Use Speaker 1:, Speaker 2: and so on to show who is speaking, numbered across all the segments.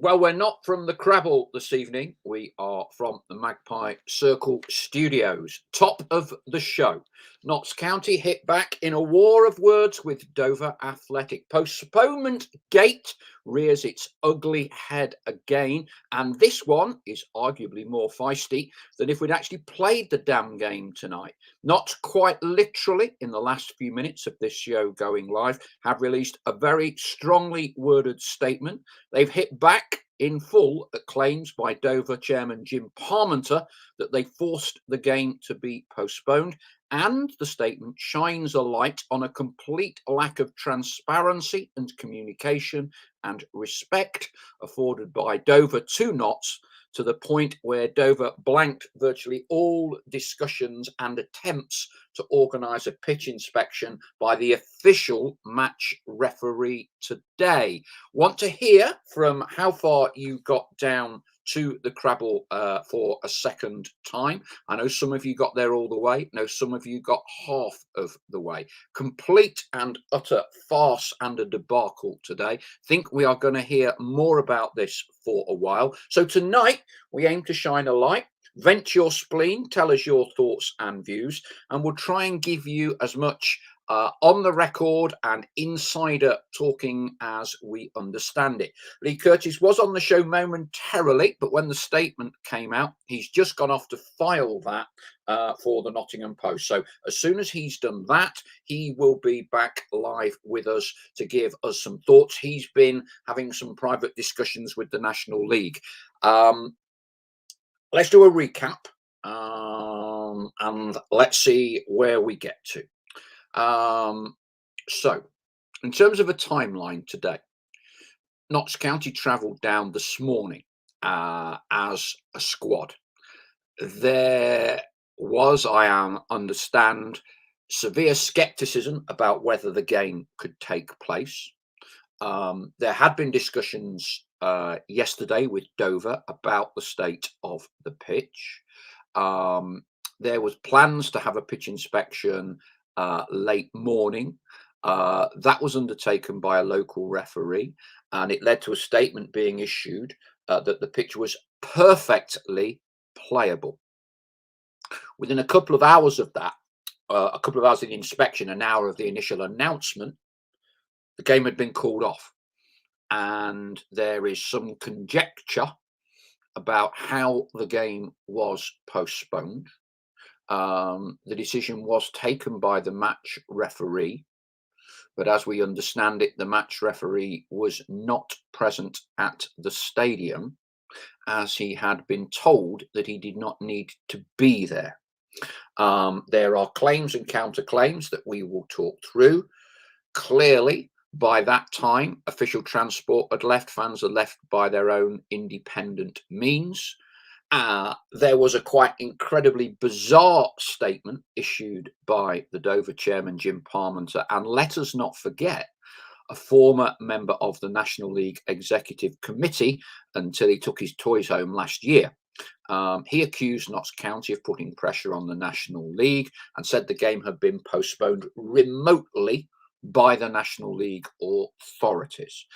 Speaker 1: Well, we're not from the Crabble this evening. We are from the Magpie Circle Studios. Top of the show. Notts County hit back in a war of words with Dover Athletic. Postponement gate rears its ugly head again. And this one is arguably more feisty than if we'd actually played the damn game tonight. Not quite literally, in the last few minutes of this show going live, have released a very strongly worded statement. They've hit back in full at claims by Dover chairman Jim Parmenter that they forced the game to be postponed, and the statement shines a light on a complete lack of transparency and communication and respect afforded by Dover to Notts, to the point where Dover blanked virtually all discussions and attempts to organise a pitch inspection by the official match referee today. Want to hear from how far you got down to the Crabble for a second time. I know some of you got there all the way. I know some of you got half of the way. Complete and utter farce and a debacle today. Think we are going to hear more about this for a while. So tonight we aim to shine a light. Vent your spleen, tell us your thoughts and views, and we'll try and give you as much on the record and insider talking as we understand it. Leigh Curtis was on the show momentarily, but when the statement came out, he's just gone off to file that for the Nottingham Post. So as soon as he's done that, he will be back live with us to give us some thoughts. He's been having some private discussions with the National League. Let's do a recap and let's see where we get to. So, in terms of a timeline today, Notts County travelled down this morning as a squad. There was, I understand, severe scepticism about whether the game could take place. There had been discussions yesterday with Dover about the state of the pitch. There was plans to have a pitch inspection late morning. That was undertaken by a local referee, and it led to a statement being issued that the pitch was perfectly playable. Within a couple of hours of that, a couple of hours of the inspection, an hour of the initial announcement, the game had been called off. And there is some conjecture about how the game was postponed. The decision was taken by the match referee, but as we understand it, the match referee was not present at the stadium, as he had been told that he did not need to be there. There are claims and counterclaims that we will talk through. Clearly, by that time, official transport had left, fans had left by their own independent means. There was a quite incredibly bizarre statement issued by the Dover chairman, Jim Parmenter, and let us not forget, a former member of the National League Executive Committee until he took his toys home last year. He accused Notts County of putting pressure on the National League and said the game had been postponed remotely by the National League authorities.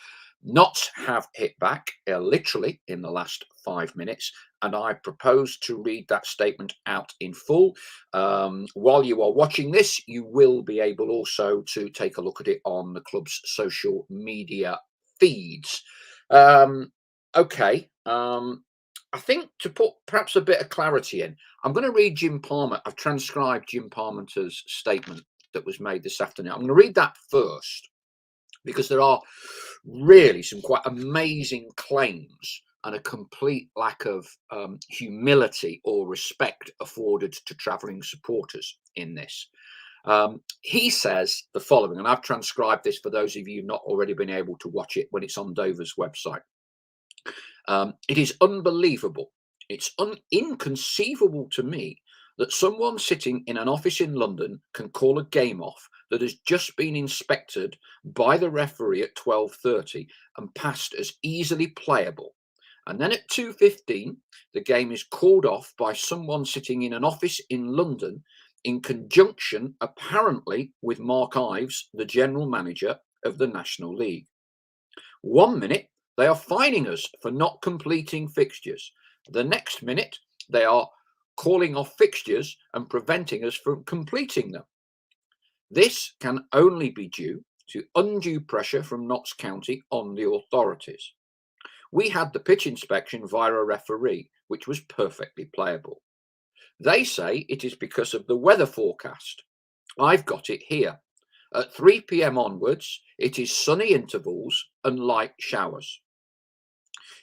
Speaker 1: Notts have hit back literally in the last 5 minutes, and I propose to read that statement out in full. While you are watching this, you will be able also to take a look at it on the club's social media feeds. Okay. I think to put perhaps a bit of clarity in, I'm going to read Jim Palmer. I've transcribed Jim Parmenter's statement that was made this afternoon. I'm going to read that first, because there are really some quite amazing claims and a complete lack of humility or respect afforded to travelling supporters in this. He says the following, and I've transcribed this for those of you not already been able to watch it when it's on Dover's website. It is unbelievable. It's inconceivable to me that someone sitting in an office in London can call a game off that has just been inspected by the referee at 12:30 and passed as easily playable. And then at 2:15, the game is called off by someone sitting in an office in London in conjunction, apparently, with Mark Ives, the general manager of the National League. 1 minute, They are fining us for not completing fixtures. The next minute, they are calling off fixtures and preventing us from completing them. This can only be due to undue pressure from Notts County on the authorities. We had the pitch inspection via a referee, which was perfectly playable. They say it is because of the weather forecast. I've got it here. At 3 p.m. onwards, it is sunny intervals and light showers.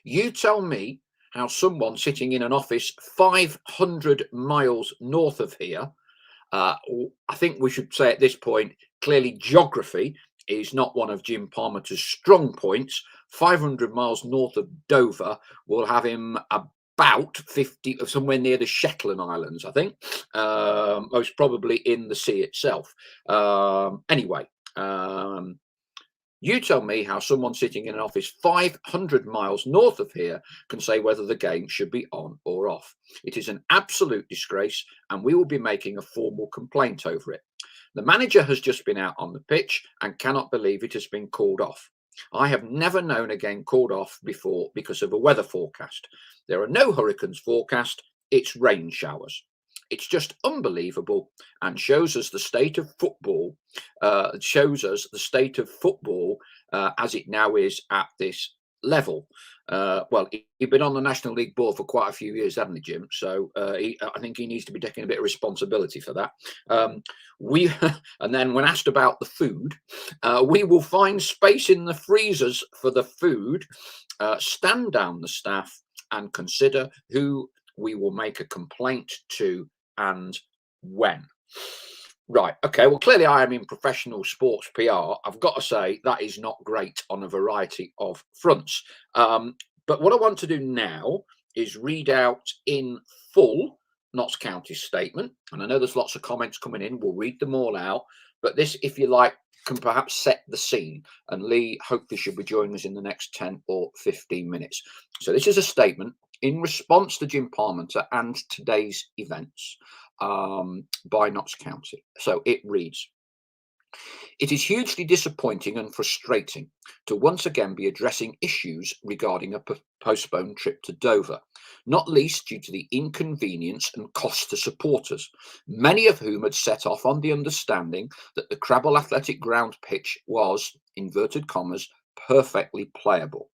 Speaker 1: You tell me how someone sitting in an office 500 miles north of here, I think we should say at this point, clearly geography is not one of Jim Parmenter's strong points. 500 miles north of Dover will have him about 50, somewhere near the Shetland Islands, I think, most probably in the sea itself. Anyway, you tell me how someone sitting in an office 500 miles north of here can say whether the game should be on or off. It is an absolute disgrace, and we will be making a formal complaint over it. The manager has just been out on the pitch and cannot believe it has been called off. I have never known a game called off before because of a weather forecast. There are no hurricanes forecast, it's rain showers. It's just unbelievable and shows us the state of football, as it now is at this level. Well, he's been on the National League board for quite a few years, hasn't he, Jim? So I think he needs to be taking a bit of responsibility for that. And then when asked about the food, we will find space in the freezers for the food, stand down the staff and consider who we will make a complaint to and when. Right, okay, well, clearly I am in professional sports PR. I've got to say that is not great on a variety of fronts. But what I want to do now is read out in full Notts County's statement. And I know there's lots of comments coming in. We'll read them all out. But this, if you like, can perhaps set the scene. And Leigh hopefully should be joining us in the next 10 or 15 minutes. So this is a statement in response to Jim Parmenter and today's events by Notts County. So it reads: it is hugely disappointing and frustrating to once again be addressing issues regarding a postponed trip to Dover, not least due to the inconvenience and cost to supporters, many of whom had set off on the understanding that the Crabble Athletic Ground pitch was, inverted commas, perfectly playable.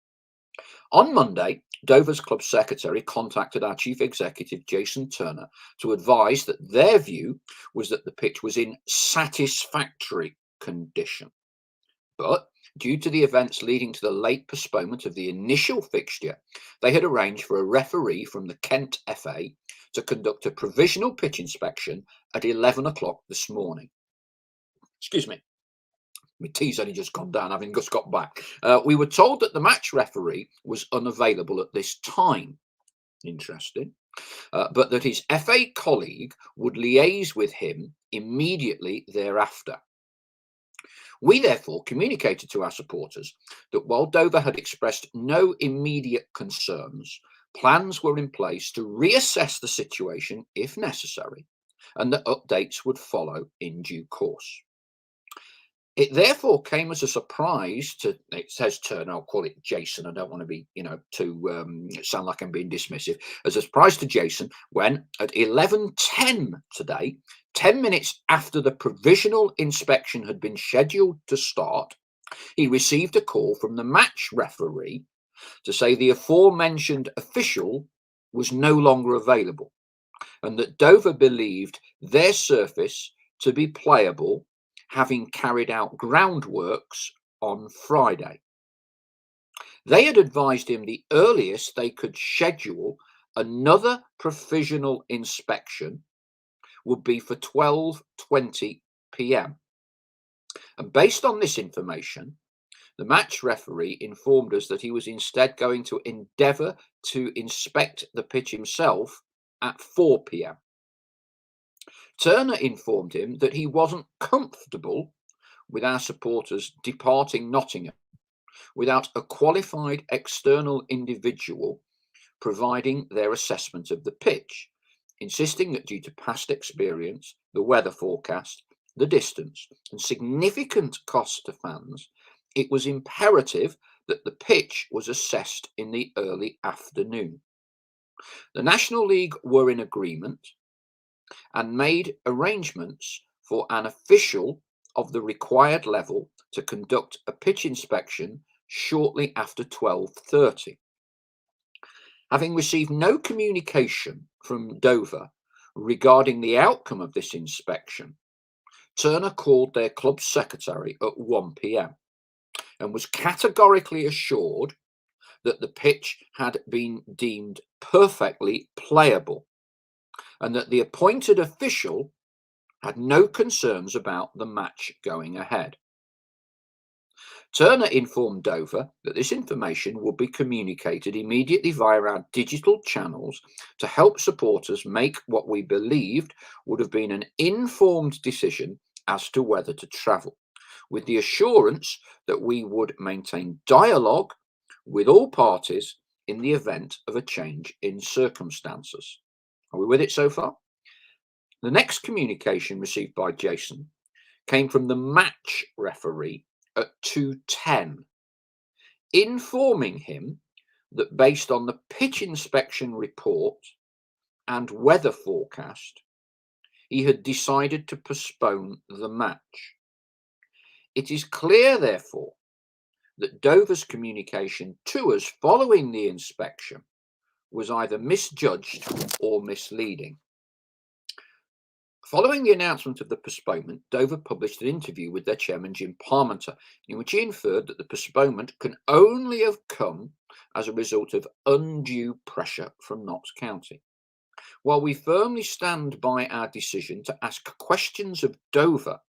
Speaker 1: On Monday, Dover's club secretary contacted our chief executive, Jason Turner, to advise that their view was that the pitch was in satisfactory condition. But due to the events leading to the late postponement of the initial fixture, they had arranged for a referee from the Kent FA to conduct a provisional pitch inspection at 11 o'clock this morning. Excuse me. My tea's only just gone down, having just got back. We were told that the match referee was unavailable at this time. Interesting. But that his FA colleague would liaise with him immediately thereafter. We therefore communicated to our supporters that while Dover had expressed no immediate concerns, plans were in place to reassess the situation if necessary, and that updates would follow in due course. It therefore came as a surprise to, it says Turner, I'll call it Jason, I don't want to be, too sound like I'm being dismissive, as a surprise to Jason when at 11:10 today, 10 minutes after the provisional inspection had been scheduled to start, he received a call from the match referee to say the aforementioned official was no longer available and that Dover believed their surface to be playable, having carried out groundworks on Friday. They had advised him the earliest they could schedule another provisional inspection would be for 12:20 p.m. And based on this information, the match referee informed us that he was instead going to endeavour to inspect the pitch himself at 4 p.m. Turner informed him that he wasn't comfortable with our supporters departing Nottingham without a qualified external individual providing their assessment of the pitch, insisting that due to past experience, the weather forecast, the distance, and significant cost to fans, it was imperative that the pitch was assessed in the early afternoon. The National League were in agreement and made arrangements for an official of the required level to conduct a pitch inspection shortly after 12:30. Having received no communication from Dover regarding the outcome of this inspection, Turner called their club secretary at 1 p.m. and was categorically assured that the pitch had been deemed perfectly playable and that the appointed official had no concerns about the match going ahead. Turner informed Dover that this information would be communicated immediately via our digital channels to help supporters make what we believed would have been an informed decision as to whether to travel, with the assurance that we would maintain dialogue with all parties in the event of a change in circumstances. Are we with it so far? The next communication received by Jason came from the match referee at 2:10, informing him that based on the pitch inspection report and weather forecast, he had decided to postpone the match. It is clear, therefore, that Dover's communication to us following the inspection was either misjudged or misleading. Following the announcement of the postponement, Dover published an interview with their chairman, Jim Parmenter, in which he inferred that the postponement can only have come as a result of undue pressure from Notts County. While we firmly stand by our decision to ask questions of Dover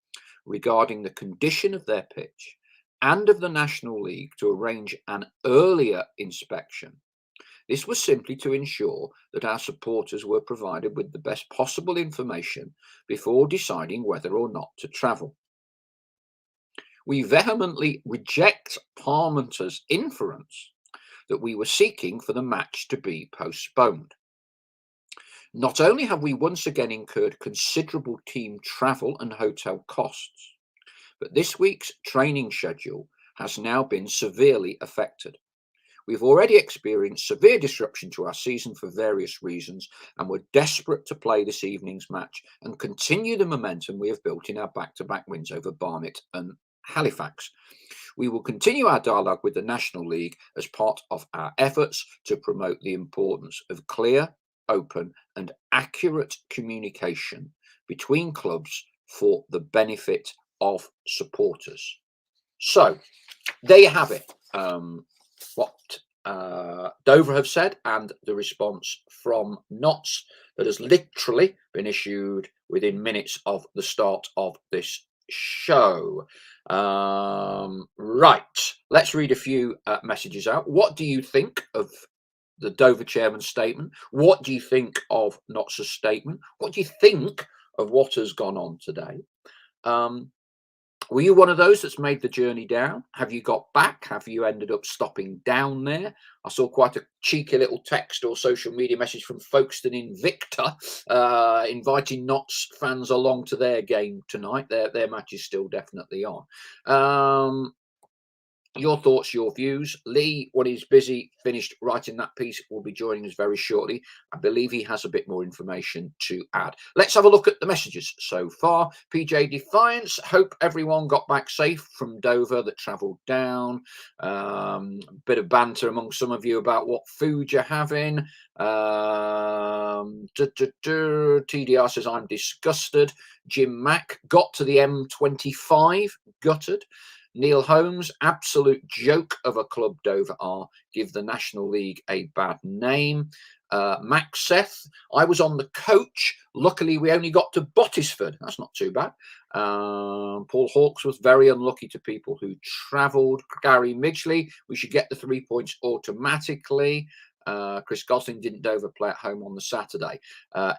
Speaker 1: regarding the condition of their pitch and of the National League to arrange an earlier inspection, this was simply to ensure that our supporters were provided with the best possible information before deciding whether or not to travel. We vehemently reject Parmenter's inference that we were seeking for the match to be postponed. Not only have we once again incurred considerable team travel and hotel costs, but this week's training schedule has now been severely affected. We've already experienced severe disruption to our season for various reasons, and we're desperate to play this evening's match and continue the momentum we have built in our back-to-back wins over Barnet and Halifax. We will continue our dialogue with the National League as part of our efforts to promote the importance of clear, open, and accurate communication between clubs for the benefit of supporters. So, there you have it. What Dover have said and the response from Notts that has literally been issued within minutes of the start of this show. Right, let's read a few messages out. What do you think of the Dover chairman's statement? What do you think of Notts' statement? What do you think of what has gone on today? Were you one of those that's made the journey down? Have you got back? Have you ended up stopping down there? I saw quite a cheeky little text or social media message from Folkestone Invicta inviting Notts fans along to their game tonight. Their match is still definitely on. Your thoughts, your views. Leigh, when he's busy, finished writing that piece, will be joining us very shortly. I believe he has a bit more information to add. Let's have a look at the messages so far. PJ Defiance, hope everyone got back safe from Dover that travelled down. Bit of banter among some of you about what food you're having. TDR says, I'm disgusted. Jim Mack, got to the M25, gutted. Neil Holmes, absolute joke of a club Dover are, give the National League a bad name. Max Seth, I was on the coach. Luckily, we only got to Bottisford. That's not too bad. Paul Hawkes was very unlucky to people who travelled. Gary Midgley, we should get the 3 points automatically. Chris Gosling, didn't Dover play at home on the Saturday?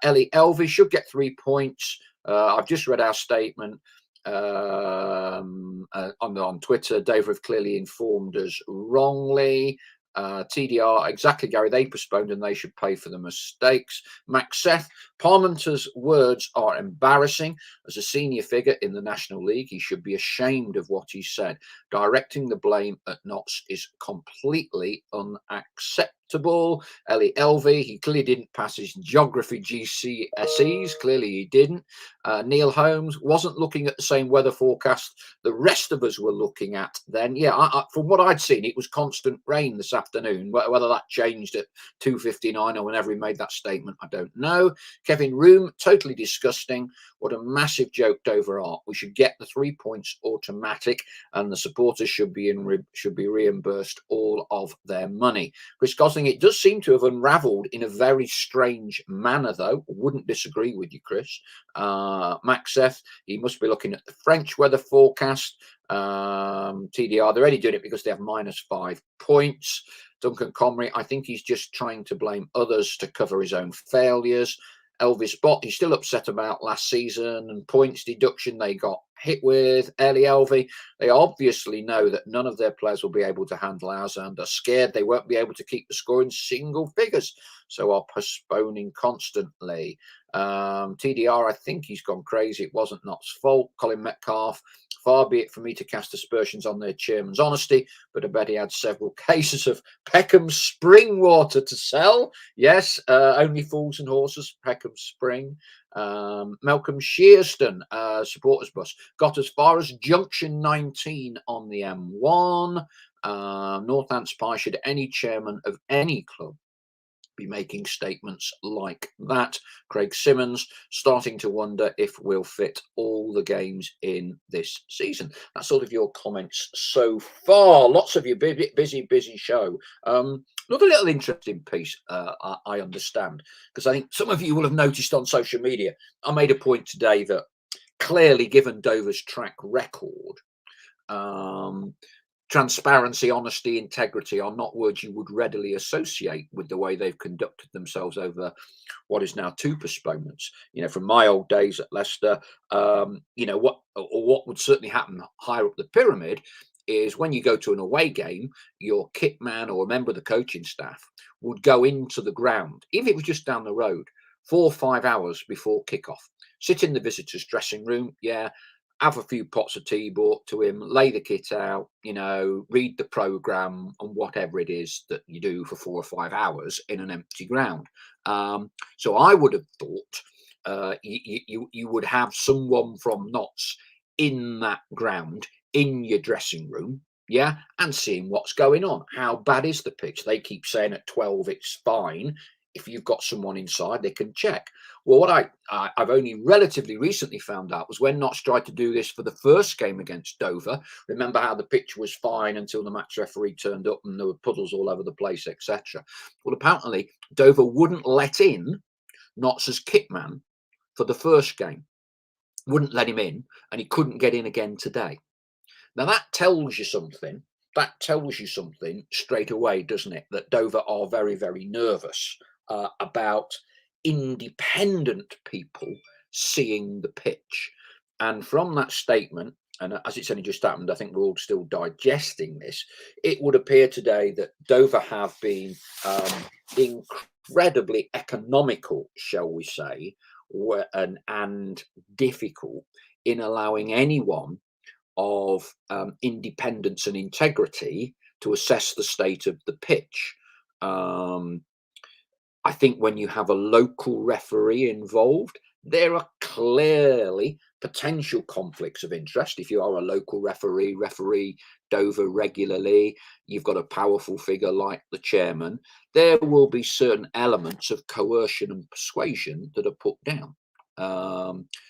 Speaker 1: Ellie Elvey should get 3 points. I've just read our statement. On Twitter, Dover have clearly informed us wrongly. TDR, exactly, Gary. They postponed and they should pay for the mistakes. Max Seth, Parmenter's words are embarrassing. As a senior figure in the National League, he should be ashamed of what he said. Directing the blame at Notts is completely unacceptable. Ellie Elvey, he clearly didn't pass his geography GCSEs. Clearly he didn't. Neil Holmes wasn't looking at the same weather forecast the rest of us were looking at then. Yeah, from what I'd seen, it was constant rain this afternoon. Whether that changed at 2:59 or whenever he made that statement, I don't know. Kevin Room, totally disgusting. What a massive joke Dover are. We should get the 3 points automatic, and the supporters should be reimbursed all of their money. Chris Gosling, it does seem to have unravelled in a very strange manner, though. Wouldn't disagree with you, Chris. Max F, he must be looking at the French weather forecast. TDR, they're only doing it because they have -5 points. Duncan Comrie, I think he's just trying to blame others to cover his own failures. Elvis Bott, he's still upset about last season and points deduction they got hit with. Ellie Elvey, they obviously know that none of their players will be able to handle ours and are scared they won't be able to keep the score in single figures, so are postponing constantly. TDR, I think he's gone crazy. It wasn't Nott's fault. Colin Metcalf, far be it for me to cast aspersions on their chairman's honesty, but I bet he had several cases of Peckham spring water to sell. Yes, only fools and horses, Peckham Spring. Malcolm Shearston, supporters bus, got as far as junction 19 on the M1. Northants Pie, should any chairman of any club be making statements like that? Craig Simmons, starting to wonder if we'll fit all the games in this season. That's all of your comments so far. Lots of you, busy show. Another little interesting piece, I understand, because I think some of you will have noticed on social media, I made a point today that clearly, given Dover's track record, transparency, honesty, integrity are not words you would readily associate with the way they've conducted themselves over what is now 2 postponements. From my old days at Leicester, what would certainly happen higher up the pyramid is when you go to an away game, your kit man or a member of the coaching staff would go into the ground, even if it was just down the road, 4 or 5 hours before kickoff, sit in the visitors' dressing room, have a few pots of tea brought to him, lay the kit out, read the programme and whatever it is that you do for 4 or 5 hours in an empty ground. So I would have thought you would have someone from Notts in that ground, in your dressing room, and seeing what's going on. How bad is the pitch? They keep saying at 12 it's fine. If you've got someone inside, they can check. Well, what I've only relatively recently found out was when Notts tried to do this for the first game against Dover. Remember how the pitch was fine until the match referee turned up and there were puddles all over the place, etc. Well, apparently Dover wouldn't let in Notts' kitman for the first game. Wouldn't let him in, and he couldn't get in again today. Now that tells you something. That tells you something straight away, doesn't it? That Dover are very, very nervous about independent people seeing the pitch. And from that statement, and as it's only just happened, I think we're all still digesting this, it would appear today that Dover have been incredibly economical, shall we say, and difficult in allowing anyone of independence and integrity to assess the state of the pitch. I think when you have a local referee involved, there are clearly potential conflicts of interest. If you are a local referee Dover regularly, you've got a powerful figure like the chairman, there will be certain elements of coercion and persuasion that are put down.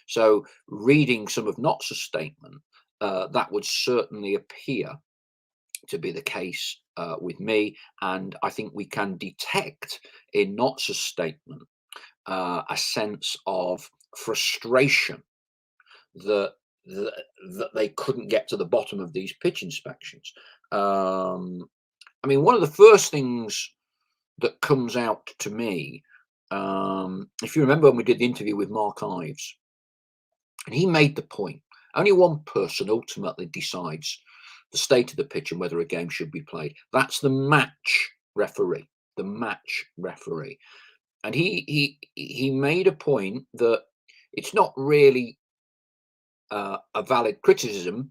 Speaker 1: So reading some of Notts' statement, that would certainly appear to be the case with me, and I think we can detect in Notts' statement a sense of frustration that they couldn't get to the bottom of these pitch inspections. I mean, one of the first things that comes out to me, if you remember when we did the interview with Mark Ives, and he made the point, only one person ultimately decides the state of the pitch and whether a game should be played. That's the match referee. The match referee. And he made a point that it's not really a valid criticism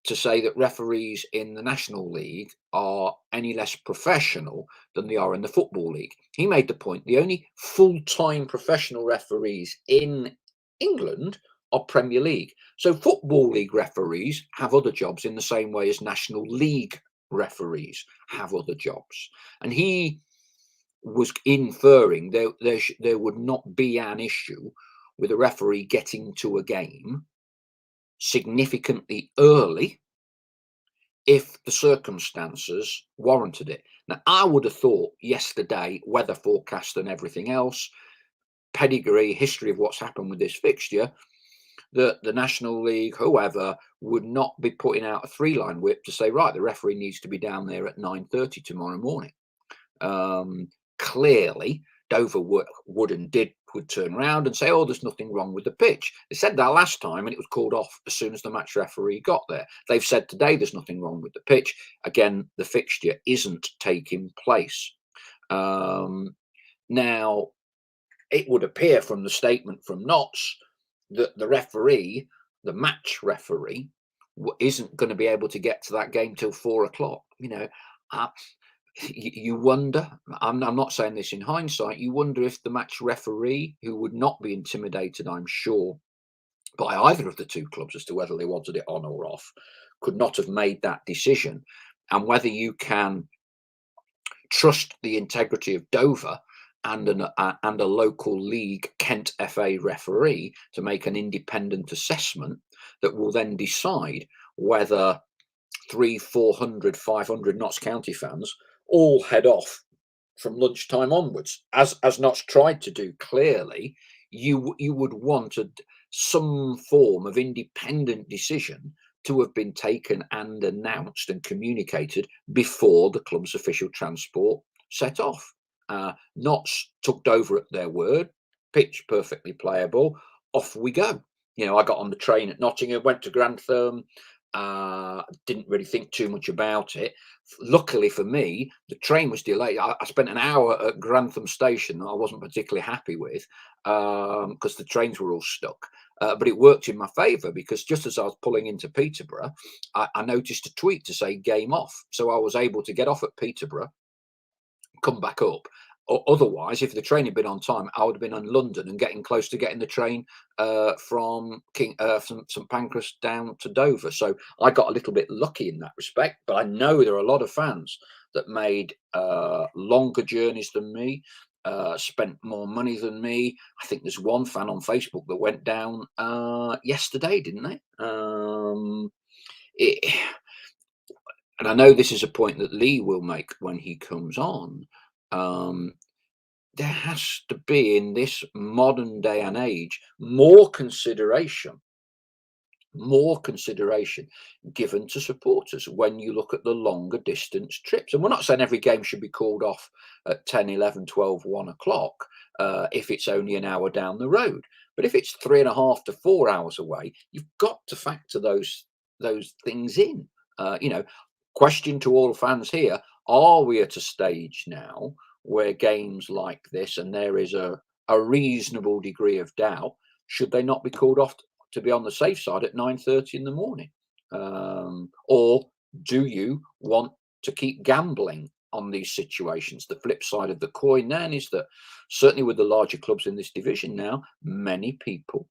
Speaker 1: to say that referees in the National League are any less professional than they are in the Football League. He made the point the only full-time professional referees in England are Premier League. So Football League referees have other jobs in the same way as National League referees have other jobs. And he was inferring there would not be an issue with a referee getting to a game significantly early if the circumstances warranted it. Now, I would have thought yesterday, weather forecast and everything else, pedigree, history of what's happened with this fixture, that the National League, whoever, would not be putting out a three-line whip to say, right, the referee needs to be down there at 9:30 tomorrow morning. Clearly, Dover would turn around and say, oh, there's nothing wrong with the pitch. They said that last time and it was called off as soon as the match referee got there. They've said today there's nothing wrong with the pitch. Again, the fixture isn't taking place. Now, it would appear from the statement from Notts that the referee, the match referee, isn't going to be able to get to that game till 4 o'clock. You wonder, I'm not saying this in hindsight, you wonder if the match referee, who would not be intimidated, I'm sure, by either of the two clubs as to whether they wanted it on or off, could not have made that decision. And whether you can trust the integrity of Dover and a local league Kent FA referee to make an independent assessment that will then decide whether 300, 400, 500 Notts County fans all head off from lunchtime onwards, as Notts tried to do. Clearly, you would want some form of independent decision to have been taken and announced and communicated before the club's official transport set off. Notts took Dover at their word, pitch perfectly playable, off we go. I got on the train at Nottingham, went to Grantham, didn't really think too much about it. Luckily for me, the train was delayed. I spent an hour at Grantham station that I wasn't particularly happy with because the trains were all stuck. But it worked in my favour because just as I was pulling into Peterborough, I noticed a tweet to say game off. So I was able to get off at Peterborough, come back up. Otherwise, if the train had been on time, I would have been in London and getting close to getting the train from St Pancras down to Dover. So I got a little bit lucky in that respect. But I know there are a lot of fans that made longer journeys than me, spent more money than me. I think there's one fan on Facebook that went down yesterday, didn't they? And I know this is a point that Leigh will make when he comes on. There has to be, in this modern day and age, more consideration given to supporters when you look at the longer distance trips. And we're not saying every game should be called off at 10, 11, 12, 1 o'clock if it's only an hour down the road. But if it's 3.5 to 4 hours away, you've got to factor those things in. Question to all fans here: are we at a stage now where games like this, and there is a reasonable degree of doubt, should they not be called off to be on the safe side at 9:30 in the morning? Or do you want to keep gambling on these situations? The flip side of the coin then is that certainly with the larger clubs in this division now, many people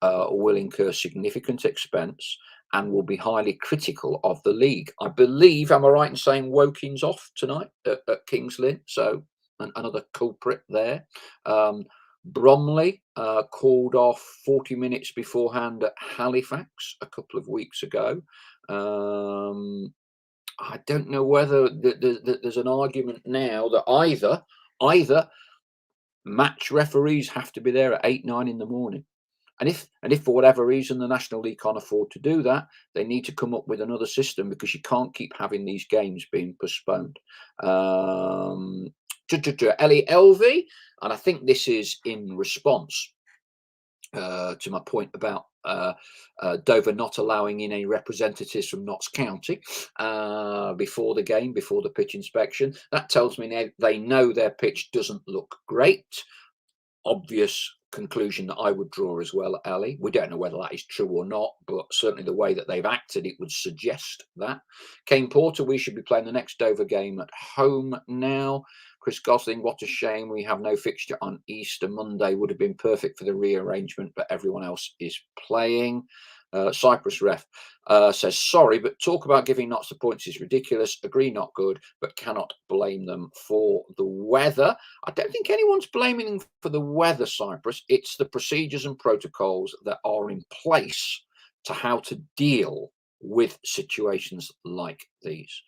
Speaker 1: will incur significant expense and will be highly critical of the league. I believe, am I right in saying Woking's off tonight at Kings Lynn? So another culprit there. Bromley called off 40 minutes beforehand at Halifax a couple of weeks ago. I don't know whether there's an argument now that either match referees have to be there at 8, 9 in the morning. And if for whatever reason the National League can't afford to do that, they need to come up with another system, because you can't keep having these games being postponed. Ellie LV, and I think this is in response to my point about Dover not allowing in any representatives from Notts County before the game, before the pitch inspection. That tells me they know their pitch doesn't look great. Obvious conclusion that I would draw as well, Ali. We don't know whether that is true or not, but certainly the way that they've acted, it would suggest that. Kane Porter, we should be playing the next Dover game at home now. Chris Gosling, what a shame we have no fixture on Easter Monday. Would have been perfect for the rearrangement, but everyone else is playing. Cyprus ref says, sorry, but talk about giving Notts the points is ridiculous. Agree, not good, but cannot blame them for the weather. I don't think anyone's blaming them for the weather, Cyprus. It's the procedures and protocols that are in place to how to deal with situations like these.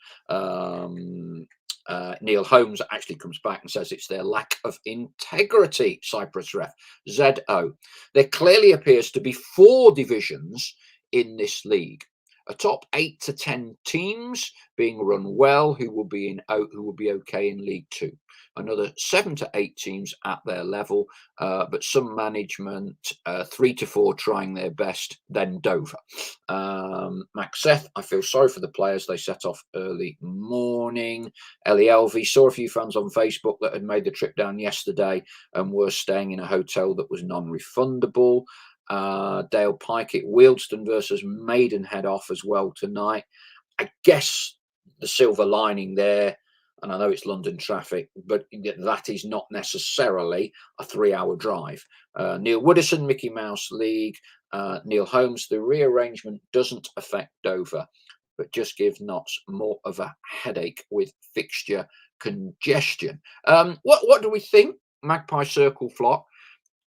Speaker 1: Neil Holmes actually comes back and says it's their lack of integrity, Cyprus ref. ZO. There clearly appears to be 4 divisions in this league. A top 8 to 10 teams being run well, who will be okay in League 2. Another 7 to 8 teams at their level, but some management 3 to 4 trying their best. Then Dover. Max Seth, I feel sorry for the players. They set off early morning. Ellie Elvey, saw a few fans on Facebook that had made the trip down yesterday and were staying in a hotel that was non-refundable. Dale Pike at Wealdstone versus Maidenhead off as well tonight. I guess the silver lining there, and I know it's London traffic, but that is not necessarily a 3-hour drive. Neil Woodison, Mickey Mouse League. Neil Holmes, the rearrangement doesn't affect Dover, but just gives Notts more of a headache with fixture congestion. What do we think? Magpie Circle Flock.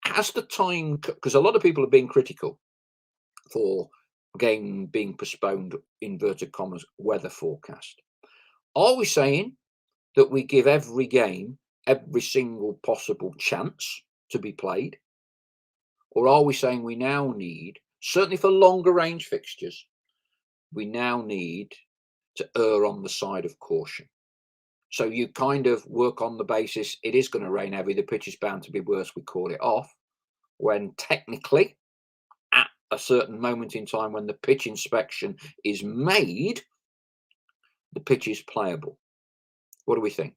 Speaker 1: Has the time, because a lot of people have been critical for game being postponed, inverted commas, weather forecast. Are we saying that we give every game every single possible chance to be played? Or are we saying we now need, certainly for longer range fixtures, we now need to err on the side of caution? So you kind of work on the basis it is going to rain heavy, the pitch is bound to be worse, we call it off, when technically at a certain moment in time when the pitch inspection is made, the pitch is playable. What do we think?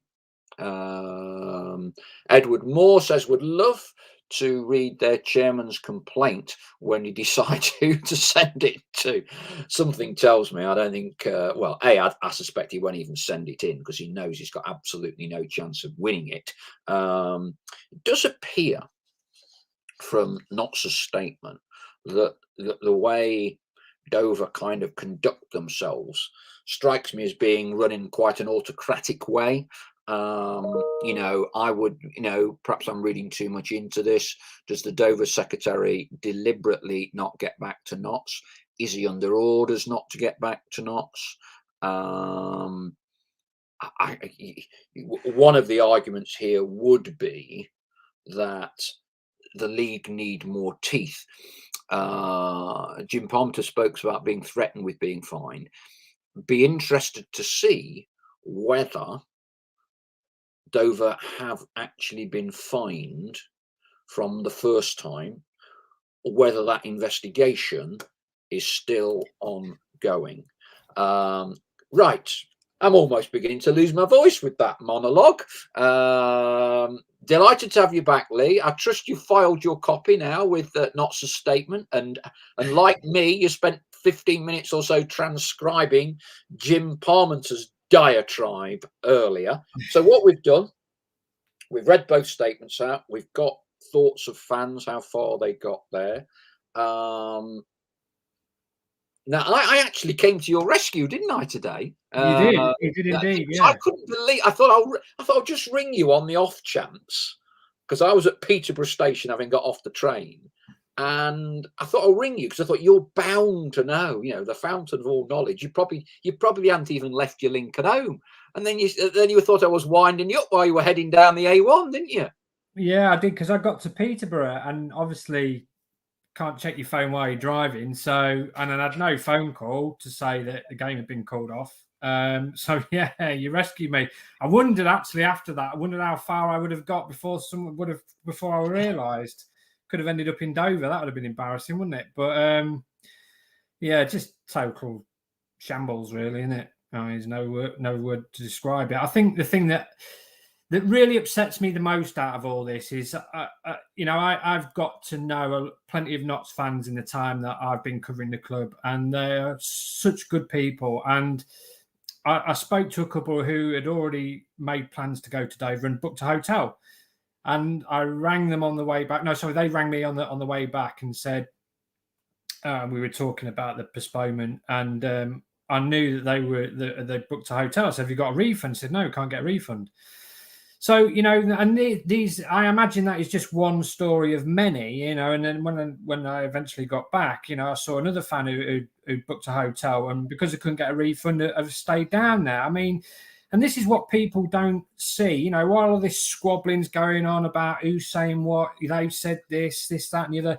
Speaker 1: Edward Moore says, would love to read their chairman's complaint when you decide who to send it to. Something tells me, I don't think, well, I suspect he won't even send it in because he knows he's got absolutely no chance of winning it. It does appear from Notts' statement that the way Dover kind of conduct themselves strikes me as being run in quite an autocratic way. I would, perhaps I'm reading too much into this. Does the Dover secretary deliberately not get back to Notts? Is he under orders not to get back to Notts? One of the arguments here would be that the league need more teeth. Jim Palmer spoke about being threatened with being fined. Be interested to see whether Dover have actually been fined from the first time, or whether that investigation is still ongoing. Right. I'm almost beginning to lose my voice with that monologue. Delighted to have you back, Leigh. I trust you filed your copy now with Notts' statement, and like me, you spent 15 minutes or so transcribing Jim Parmenter's diatribe earlier. So what we've done, we've read both statements out. We've got thoughts of fans, how far they got there. Now, I actually came to your rescue, didn't I, today?
Speaker 2: You did indeed. Yeah.
Speaker 1: I couldn't believe. I thought I'll just ring you on the off chance, because I was at Peterborough Station having got off the train, and I thought I'll ring you because I thought you're bound to know, the fountain of all knowledge. You probably hadn't even left your link at home, and then you thought I was winding you up while you were heading down the A1, didn't you?
Speaker 2: Yeah, I did, because I got to Peterborough and obviously can't check your phone while you're driving. So, and I had no phone call to say that the game had been called off. So yeah, you rescued me. I wondered actually after that, how far I would have got before I realised, could have ended up in Dover. That would have been embarrassing, wouldn't it? But yeah, just total shambles, really, isn't it? There's no word to describe it. I think the thing that really upsets me the most out of all this is, I've got to know plenty of Notts fans in the time that I've been covering the club, and they're such good people. And I spoke to a couple who had already made plans to go to Dover and booked a hotel. And I rang them on the way back. No, sorry, they rang me on the way back and said, we were talking about the postponement, and I knew that they booked a hotel. I said, "Have you got a refund?" I said, "No, can't get a refund." So, and these, I imagine that is just one story of many, and then when I eventually got back, I saw another fan who booked a hotel, and because I couldn't get a refund, I've stayed down there. I mean, and this is what people don't see, while all this squabbling's going on about who's saying what, they've said this, that, and the other.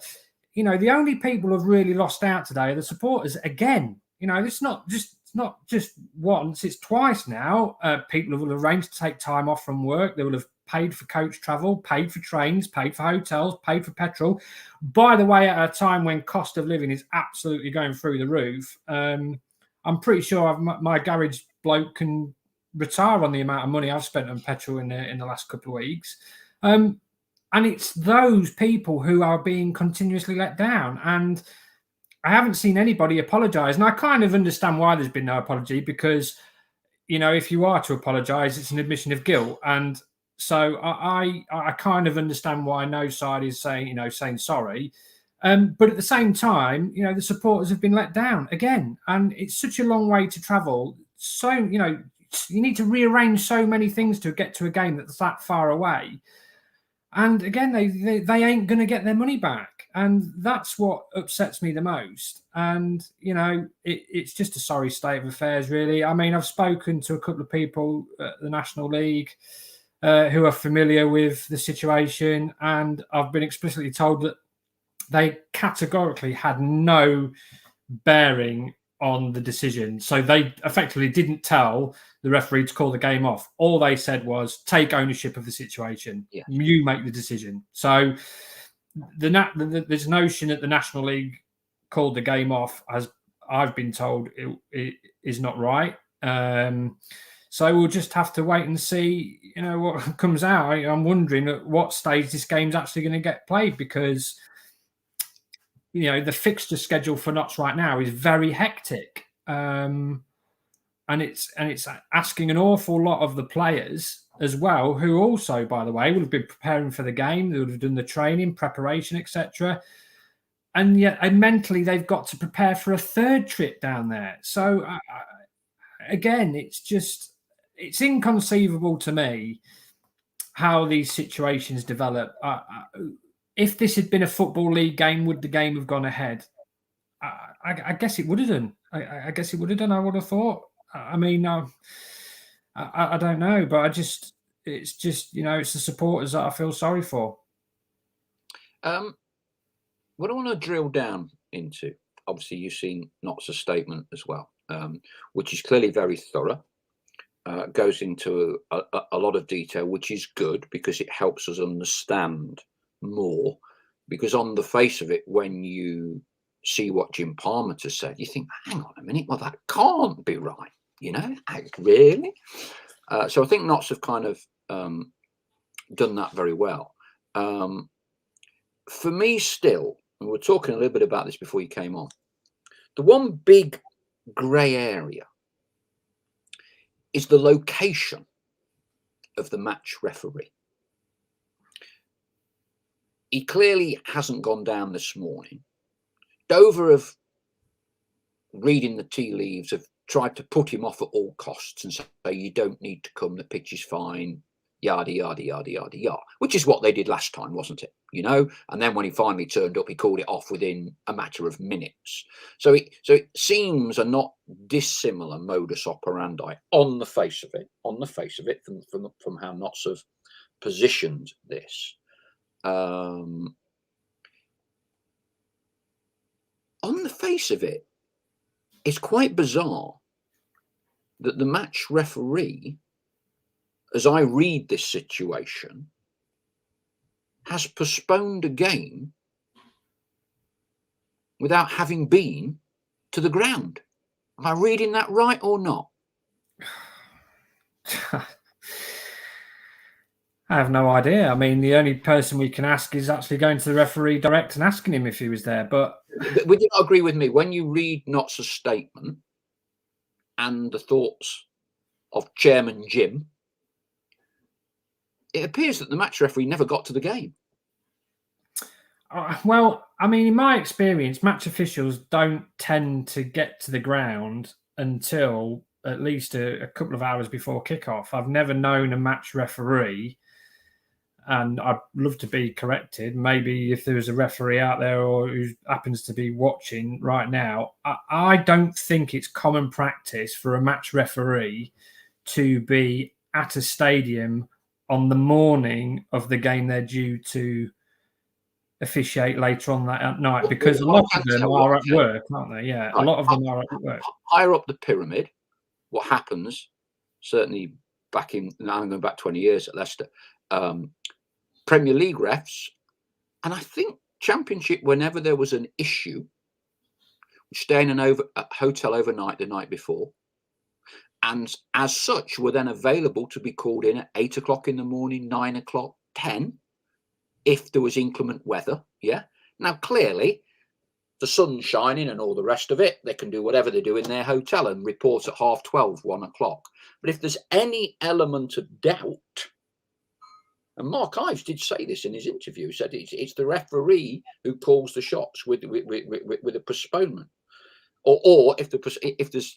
Speaker 2: The only people who've really lost out today are the supporters. Again, it's not just once, it's twice now. People will arrange to take time off from work. They will have paid for coach travel, paid for trains, paid for hotels, paid for petrol. By the way, at a time when cost of living is absolutely going through the roof, I'm pretty sure my garage bloke can retire on the amount of money I've spent on petrol in the last couple of weeks. And it's those people who are being continuously let down. And I haven't seen anybody apologise. And I kind of understand why there's been no apology, because, if you are to apologise, it's an admission of guilt. And so I kind of understand why no side is saying sorry. But at the same time, the supporters have been let down again. And it's such a long way to travel. So, you need to rearrange so many things to get to a game that's that far away. And again, they ain't going to get their money back. And that's what upsets me the most. And, it's just a sorry state of affairs, really. I mean, I've spoken to a couple of people at the National League who are familiar with the situation. And I've been explicitly told that they categorically had no bearing on the decision. So they effectively didn't tell the referee to call the game off. All they said was, take ownership of the situation. Yeah. You make the decision. So this notion that the National League called the game off, as I've been told, it is not right. So we'll just have to wait and see, what comes out. I'm wondering at what stage this game's actually going to get played, because the fixture schedule for Notts right now is very hectic, and it's asking an awful lot of the players as well, who also, by the way, will have been preparing for the game. They would have done the training, preparation, etc. And yet, mentally, they've got to prepare for a third trip down there. So, again, it's inconceivable to me how these situations develop. If this had been a Football League game, would the game have gone ahead? I guess it would have done. I guess it would have done, I would have thought. I mean, I don't know, but it's just it's the supporters that I feel sorry for.
Speaker 1: What I want to drill down into, obviously you've seen Notts' statement as well, which is clearly very thorough. Goes into a lot of detail, which is good because it helps us understand more. Because on the face of it, when you see what Jim Palmer has said, you think, hang on a minute, well, that can't be right. Really? So I think Notts have kind of done that very well. For me still, and we were talking a little bit about this before you came on, the one big grey area is the location of the match referee. He clearly hasn't gone down this morning. Dover have, reading the tea leaves, have tried to put him off at all costs and say, you don't need to come, the pitch is fine, yada, yada, yada, yada, yada, which is what they did last time, wasn't it? And then when he finally turned up, he called it off within a matter of minutes. So it seems a not dissimilar modus operandi on the face of it, from how Notts have positioned this. On the face of it, it's quite bizarre that the match referee, as I read this situation, has postponed a game without having been to the ground. Am I reading that right or not?
Speaker 2: I have no idea. I mean, the only person we can ask is actually going to the referee direct and asking him if he was there. But
Speaker 1: would you not agree with me when you read Knott's statement and the thoughts of Chairman Jim? It appears that the match referee never got to the game.
Speaker 2: Well, I mean, in my experience, match officials don't tend to get to the ground until at least a couple of hours before kickoff. I've never known a match referee, and I'd love to be corrected. Maybe if there was a referee out there or who happens to be watching right now, I don't think it's common practice for a match referee to be at a stadium on the morning of the game they're due to officiate later on that night, because a lot of them are at work, aren't they? Yeah, a lot of them are at work.
Speaker 1: Higher up the pyramid, what happens, certainly back in, now I'm going back 20 years at Leicester, Premier League refs, and I think Championship, whenever there was an issue, staying in a hotel overnight the night before, and as such were then available to be called in at 8 o'clock in the morning, 9 o'clock, 10, if there was inclement weather. Yeah. Now, clearly, the sun's shining and all the rest of it, they can do whatever they do in their hotel and report at 12:30, 1 o'clock. But if there's any element of doubt, and Mark Ives did say this in his interview, said it's the referee who calls the shots with a postponement, or if there's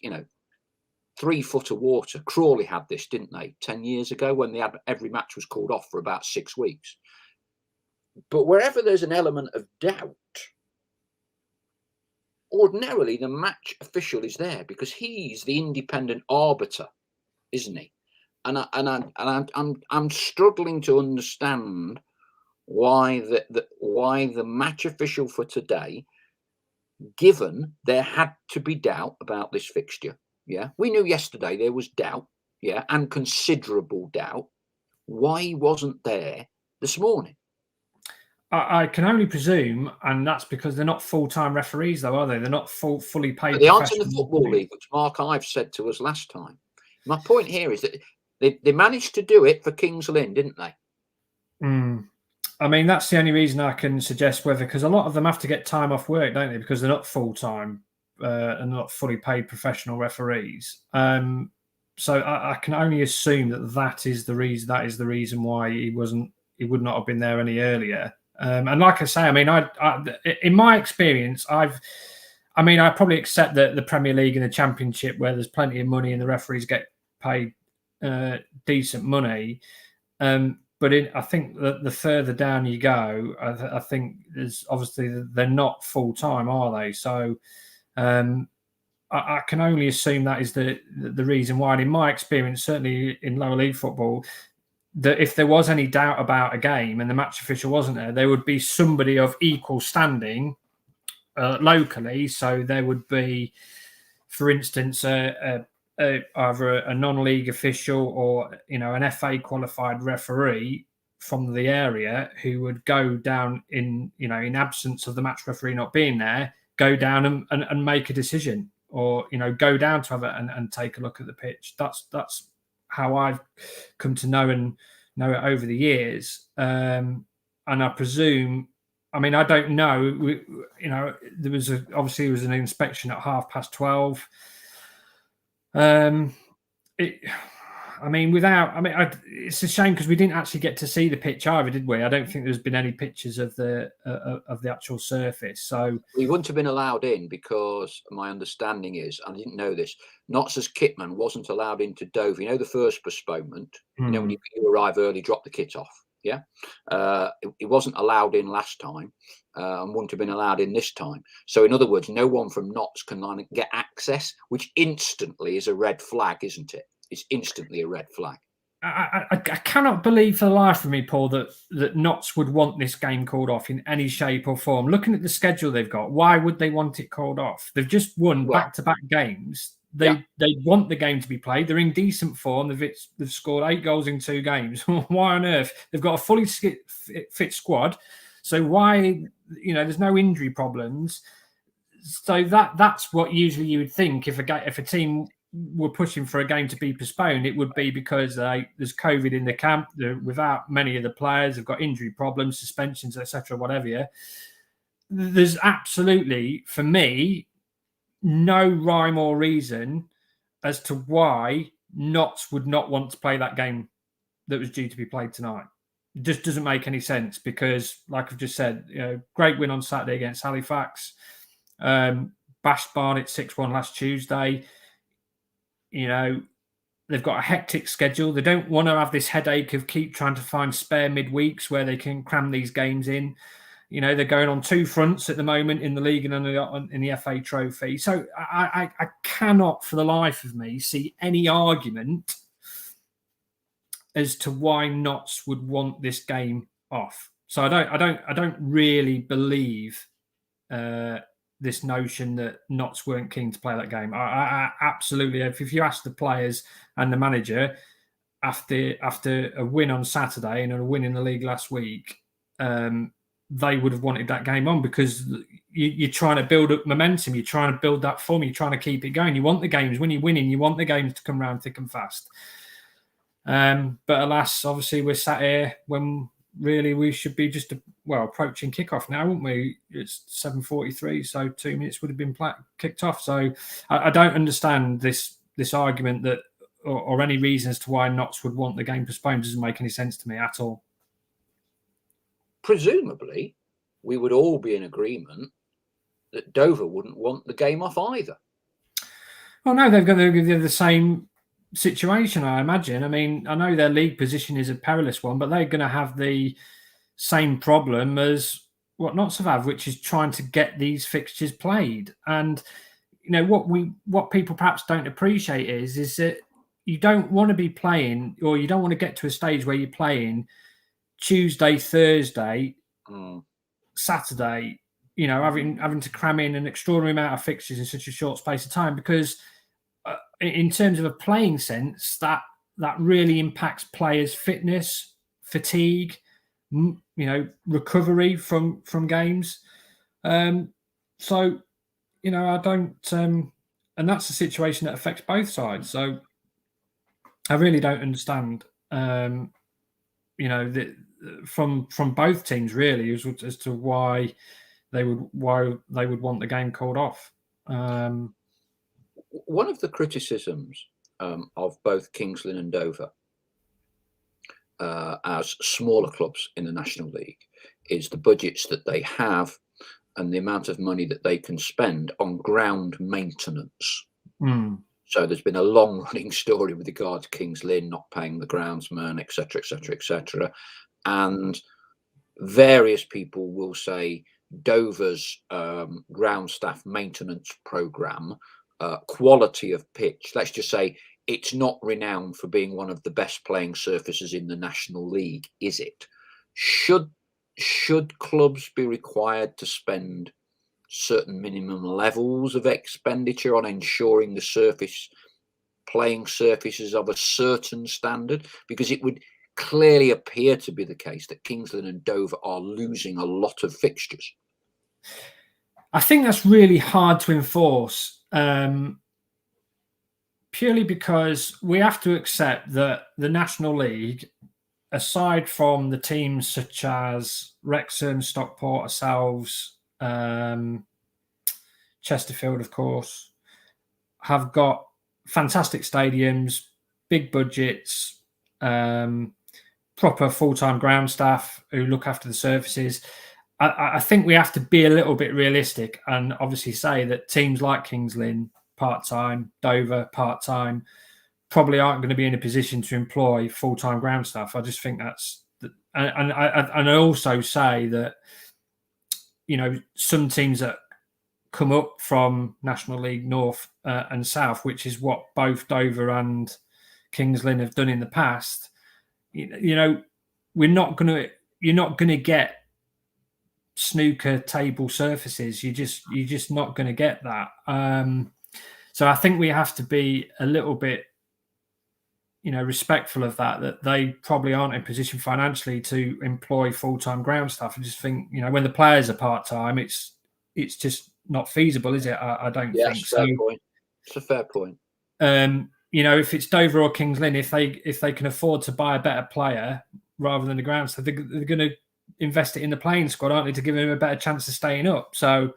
Speaker 1: 3 foot of water. Crawley had this, didn't they, 10 years ago, when they had every match was called off for about 6 weeks. But wherever there's an element of doubt, ordinarily the match official is there because he's the independent arbiter, isn't he? And I'm struggling to understand why the match official for today, given there had to be doubt about this fixture. Yeah, we knew yesterday there was doubt, yeah, and considerable doubt. Why he wasn't there this morning?
Speaker 2: I can only presume, and that's because they're not full-time referees, though, are they? They're not fully paid.
Speaker 1: But they aren't in the Football League, which Mark Ives said to us last time. My point here is that they managed to do it for Kings Lynn, didn't they?
Speaker 2: I mean, that's the only reason I can suggest whether, because a lot of them have to get time off work, don't they? Because they're not full-time and not fully paid professional referees. So I can only assume that is the reason. That is the reason why he would not have been there any earlier. And like I say, I mean, in my experience, I probably accept that the Premier League and the Championship, where there's plenty of money and the referees get paid decent money. But I think that the further down you go, I think there's obviously they're not full time, are they? So I can only assume that is the reason why. And in my experience, certainly in lower league football, that if there was any doubt about a game and the match official wasn't there would be somebody of equal standing locally. So there would be, for instance, either a non-league official or an FA qualified referee from the area who would go down in absence of the match referee not being there, go down and make a decision, or go down to have it and take a look at the pitch. That's how I've come to know it over the years. And I presume, I mean, I don't know, there was obviously an inspection at 12:30. It's a shame because we didn't actually get to see the pitch either, did we? I don't think there's been any pictures of the actual surface. So
Speaker 1: he wouldn't have been allowed in because my understanding is, and I didn't know this, Notts' kitman wasn't allowed into Dover. The first postponement, when you arrive early, drop the kit off. Yeah, it wasn't allowed in last time, and wouldn't have been allowed in this time. So, in other words, no one from Notts can get access, which instantly is a red flag, isn't it? It's instantly a red flag.
Speaker 2: I cannot believe for the life of me, Paul, that Notts would want this game called off in any shape or form. Looking at the schedule they've got, why would they want it called off? They've just won back-to-back games. They want the game to be played. They're in decent form. They've scored 8 goals in 2 games. Why on earth? They've got a fully fit squad. So why, there's no injury problems. So that's what usually you would think if a team were pushing for a game to be postponed, it would be because there's COVID in the camp. Without many of the players have got injury problems, suspensions, etc., whatever. Yeah, there's absolutely, for me, no rhyme or reason as to why Notts would not want to play that game that was due to be played tonight. It just doesn't make any sense because, like I've just said, great win on Saturday against Halifax. Bashed Barnet 6-1 last Tuesday. They've got a hectic schedule. They don't want to have this headache of keep trying to find spare midweeks where they can cram these games in. They're going on two fronts at the moment in the league and in the FA Trophy. So I cannot, for the life of me, see any argument as to why Notts would want this game off. So I don't really believe this notion that Notts weren't keen to play that game. I absolutely, if you ask the players and the manager after a win on Saturday and a win in the league last week, they would have wanted that game on because you're trying to build up momentum. You're trying to build that form. You're trying to keep it going. You want the games, when you're winning, you want the games to come round thick and fast. But alas, obviously we're sat here when really we should be just approaching kickoff now, wouldn't we? It's 7:43, so 2 minutes would have been kicked off. So I don't understand this argument that or any reason as to why Notts would want the game postponed. Doesn't make any sense to me at all.
Speaker 1: Presumably, we would all be in agreement that Dover wouldn't want the game off either.
Speaker 2: Well, no, they've got the same situation, I imagine. I mean, I know their league position is a perilous one, but they're going to have the same problem as what Notts have, which is trying to get these fixtures played. And what people perhaps don't appreciate is that you don't want to be playing, or you don't want to get to a stage where you're playing Tuesday, Thursday, Saturday, having to cram in an extraordinary amount of fixtures in such a short space of time, because in terms of a playing sense, that really impacts players' fitness, fatigue, recovery from games. So, I don't, and that's a situation that affects both sides. So, I really don't understand, from both teams really as to why they would want the game called off.
Speaker 1: One of the criticisms of both Kings Lynn and Dover as smaller clubs in the National League is the budgets that they have and the amount of money that they can spend on ground maintenance. So there's been a long-running story with regard to Kings Lynn not paying the groundsman, etc., etc., etc. And various people will say Dover's ground staff maintenance programme, quality of pitch, let's just say it's not renowned for being one of the best playing surfaces in the National League, is it? Should clubs be required to spend certain minimum levels of expenditure on ensuring the playing surface is of a certain standard? Because it would clearly appear to be the case that Kings Lynn and Dover are losing a lot of fixtures.
Speaker 2: I think that's really hard to enforce, purely because we have to accept that the National League, aside from the teams such as Wrexham, Stockport, ourselves, Chesterfield, of course, have got fantastic stadiums, big budgets, proper full-time ground staff who look after the surfaces. I think we have to be a little bit realistic and obviously say that teams like Kings Lynn, part-time, Dover, part-time, probably aren't going to be in a position to employ full-time ground staff. I just think that's... And I also say that, some teams that come up from National League North and South, which is what both Dover and Kings Lynn have done in the past, you're not going to get snooker table surfaces. You're just not going to get that. So I think we have to be a little bit, respectful of that they probably aren't in position financially to employ full-time ground staff. I just think, when the players are part-time, it's just not feasible, is it? I don't think so.
Speaker 1: Fair point. It's a fair point.
Speaker 2: You know, if it's Dover or Kings Lynn, if they can afford to buy a better player rather than the ground, so they're going to invest it in the playing squad, aren't they, to give him a better chance of staying up? So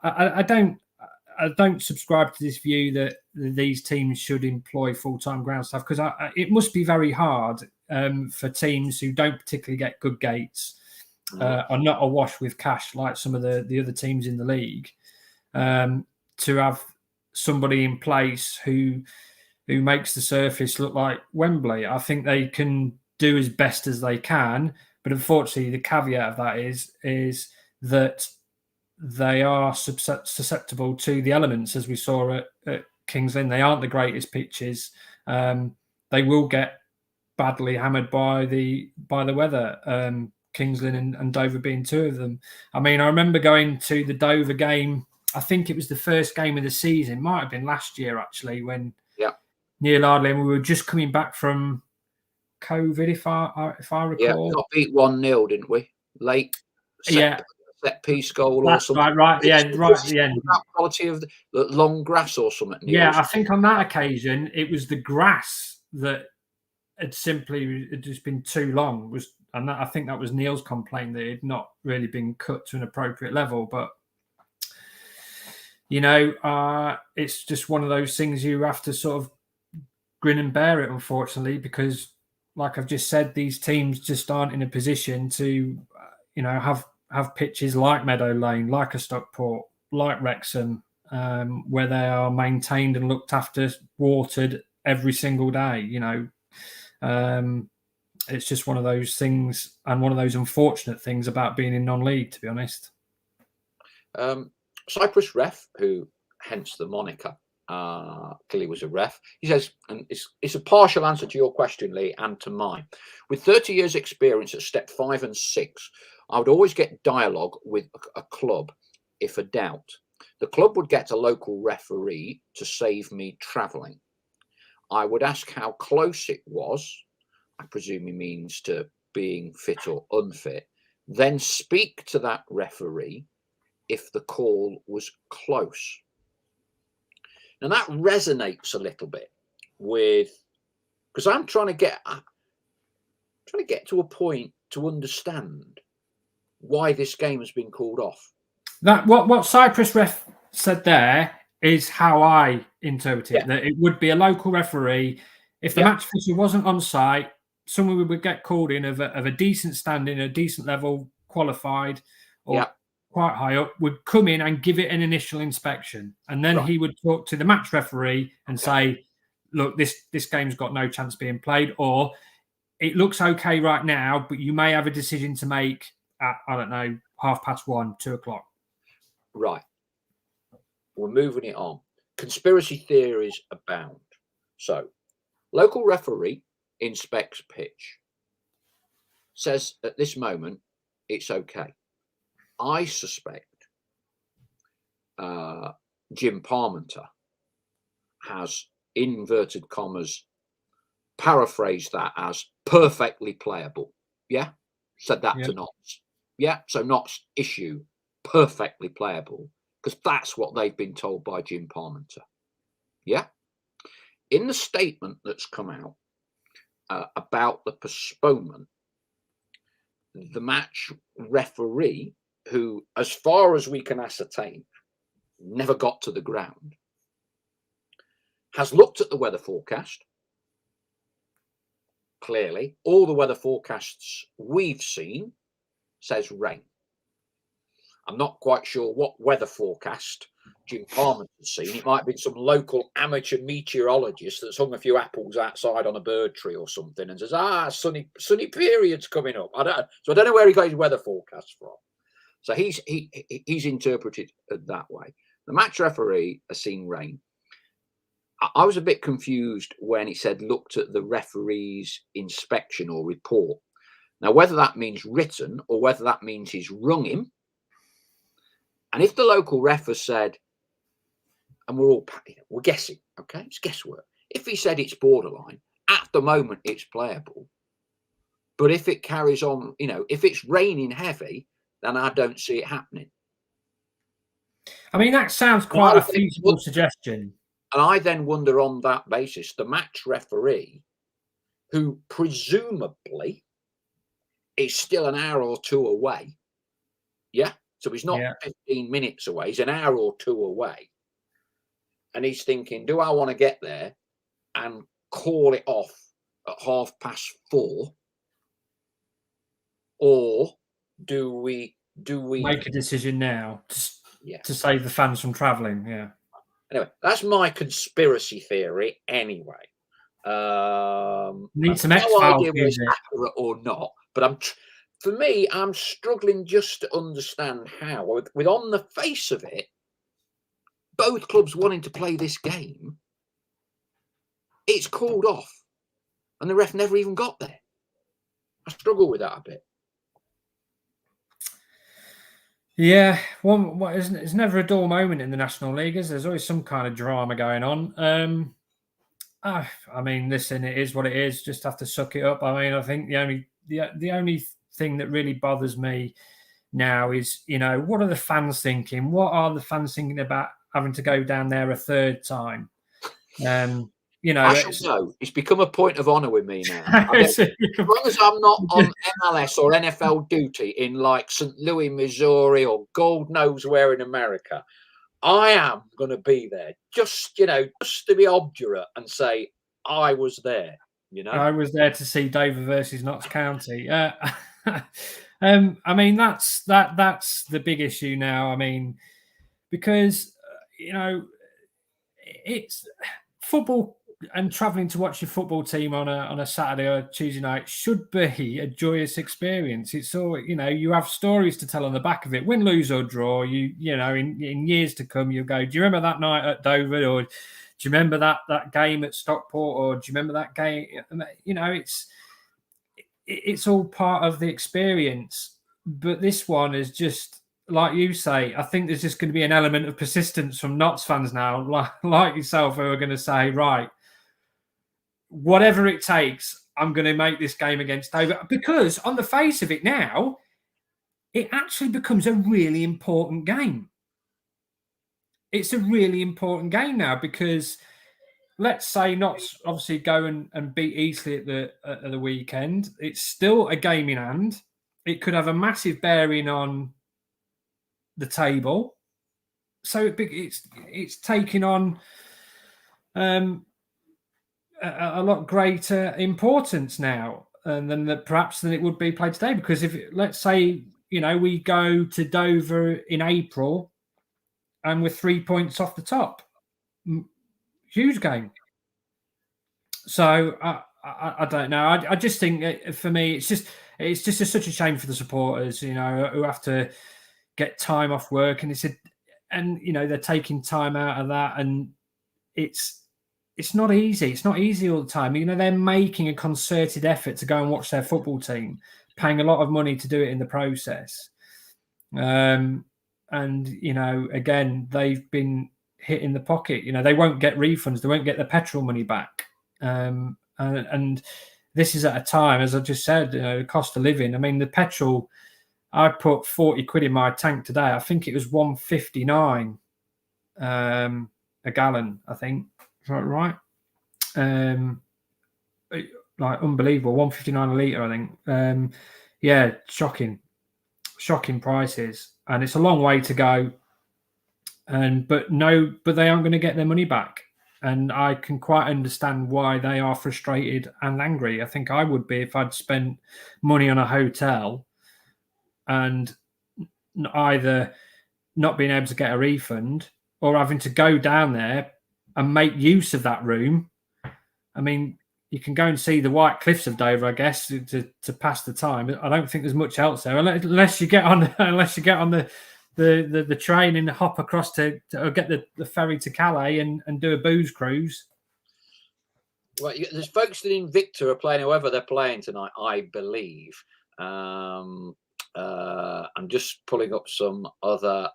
Speaker 2: I don't subscribe to this view that these teams should employ full-time ground staff, because it must be very hard for teams who don't particularly get good gates, are not awash with cash like some of the other teams in the league, to have somebody in place who makes the surface look like Wembley. I think they can do as best as they can, but unfortunately the caveat of that is that they are susceptible to the elements, as we saw at Kings Lynn. They aren't the greatest pitches. They will get badly hammered by the weather. Kings Lynn and Dover being two of them. I mean, I remember going to the Dover game. I think it was the first game of the season. Might have been last year actually, when Neil Ardley, and we were just coming back from COVID, if I recall.
Speaker 1: Yeah, we got beat 1-0, didn't we? Late set piece goal or something.
Speaker 2: Right, yeah, right at the end.
Speaker 1: Quality of the long grass or something.
Speaker 2: Yeah, I think on that occasion it was the grass that had just been too long. I think that was Neil's complaint, that it had not really been cut to an appropriate level. But you know, it's just one of those things you have to sort of grin and bear it, unfortunately, because, like I've just said, these teams just aren't in a position to, you know, have pitches like Meadow Lane, like a Stockport, like Wrexham, where they are maintained and looked after, watered every single day. You know, it's just one of those things, and one of those unfortunate things about being in non-league, to be honest.
Speaker 1: Cyprus ref, who hence the moniker, clearly was a ref. He says, and it's a partial answer to your question, Lee, and to mine. With 30 years experience at step 5 and 6, I would always get dialogue with a club if a doubt. The club would get a local referee to save me travelling. I would ask how close it was. I presume he means to being fit or unfit. Then speak to that referee if the call was close. Now that resonates a little bit with, because I'm trying to get to a point to understand why this game has been called off.
Speaker 2: That what Cyprus ref said there is how I interpret it. That it would be a local referee. If the match fixture wasn't on site, someone would get called in of a decent standing, a decent level, qualified, or quite high up, would come in and give it an initial inspection, and then he would talk to the match referee and say, look, this game's got no chance being played, or it looks okay right now, but you may have a decision to make at, I don't know, 1:30, 2 o'clock.
Speaker 1: Right. We're moving it on. Conspiracy theories abound. So, local referee inspects pitch. Says at this moment, it's okay. I suspect Jim Parmenter has, inverted commas, paraphrased that as perfectly playable. Yeah? Said that to Notts. Yeah? So Notts issue, perfectly playable, because that's what they've been told by Jim Parmenter. Yeah? In the statement that's come out about the postponement, the match referee, who, as far as we can ascertain, never got to the ground, has looked at the weather forecast. Clearly, all the weather forecasts we've seen says rain. I'm not quite sure what weather forecast Jim Parmenter has seen. It might have been some local amateur meteorologist that's hung a few apples outside on a bird tree or something and says, sunny period's coming up. I don't know where he got his weather forecast from. So he's interpreted it that way. The match referee has seen rain. I was a bit confused when he said looked at the referee's inspection or report. Now, whether that means written or whether that means he's rung him. And if the local ref has said, and we're guessing, okay, it's guesswork. If he said it's borderline, at the moment it's playable. But if it carries on, if it's raining heavy, then I don't see it happening.
Speaker 2: I mean, that sounds quite a feasible suggestion.
Speaker 1: And I then wonder on that basis, the match referee, who presumably is still an hour or two away. Yeah. So he's not 15 minutes away. He's an hour or two away. And he's thinking, do I want to get there and call it off at 4:30? Or do we
Speaker 2: make a decision now to save the fans from travelling? Yeah.
Speaker 1: Anyway, that's my conspiracy theory anyway.
Speaker 2: Need some X-Files
Speaker 1: no idea whether it's accurate or not, but for me, I'm struggling just to understand how, with on the face of it, both clubs wanting to play this game, it's called off, and the ref never even got there. I struggle with that a bit.
Speaker 2: Yeah, it's never a dull moment in the National League. There's always some kind of drama going on. I mean, listen, it is what it is. Just have to suck it up. I mean, I think the only thing that really bothers me now is, what are the fans thinking? What are the fans thinking about having to go down there a third time?
Speaker 1: I should know. It's become a point of honour with me now. As long as I'm not on MLS or NFL duty in like St. Louis, Missouri, or God knows where in America, I am going to be there just to be obdurate and say I was there.
Speaker 2: I was there to see Dover versus Notts County. I mean, that's the big issue now. I mean, because it's football, and travelling to watch your football team on a Saturday or Tuesday night should be a joyous experience. It's all, you have stories to tell on the back of it, win, lose or draw. In years to come, you'll go, do you remember that night at Dover, or do you remember that game at Stockport, or do you remember that game? It's all part of the experience. But this one is just, like you say, I think there's just going to be an element of persistence from Notts fans now, like yourself, who are going to say, right, whatever it takes, I'm going to make this game against Dover. Because on the face of it now, it actually becomes a really important game. It's a really important game now, because let's say Notts obviously go and beat Eastleigh at the weekend. It's still a game in hand. It could have a massive bearing on the table. So it's taking on a lot greater importance now than it would be played today. Because if, let's say, we go to Dover in April and we're 3 points off the top, huge game. So I don't know. I just think for me, it's just such a shame for the supporters, who have to get time off work, and they're taking time out of that, and it's not easy. It's not easy all the time. They're making a concerted effort to go and watch their football team, paying a lot of money to do it in the process. And, again, they've been hit in the pocket. They won't get refunds. They won't get the petrol money back. And this is at a time, as I just said, the cost of living. I mean, the petrol, I put 40 quid in my tank today. I think it was 1.59 a gallon, I think. Right. Like unbelievable, 1.59 a litre, I think. Shocking prices, and it's a long way to go. But they aren't going to get their money back, and I can quite understand why they are frustrated and angry. I think I would be if I'd spent money on a hotel and either not being able to get a refund or having to go down there and make use of that room. I mean, you can go and see the White Cliffs of Dover, I guess, to pass the time. I don't think there's much else there, unless you get on the train and hop across to get the ferry to Calais and do a booze cruise.
Speaker 1: Well, there's folks that Invicta are playing, whoever they're playing tonight, I believe. I'm just pulling up some other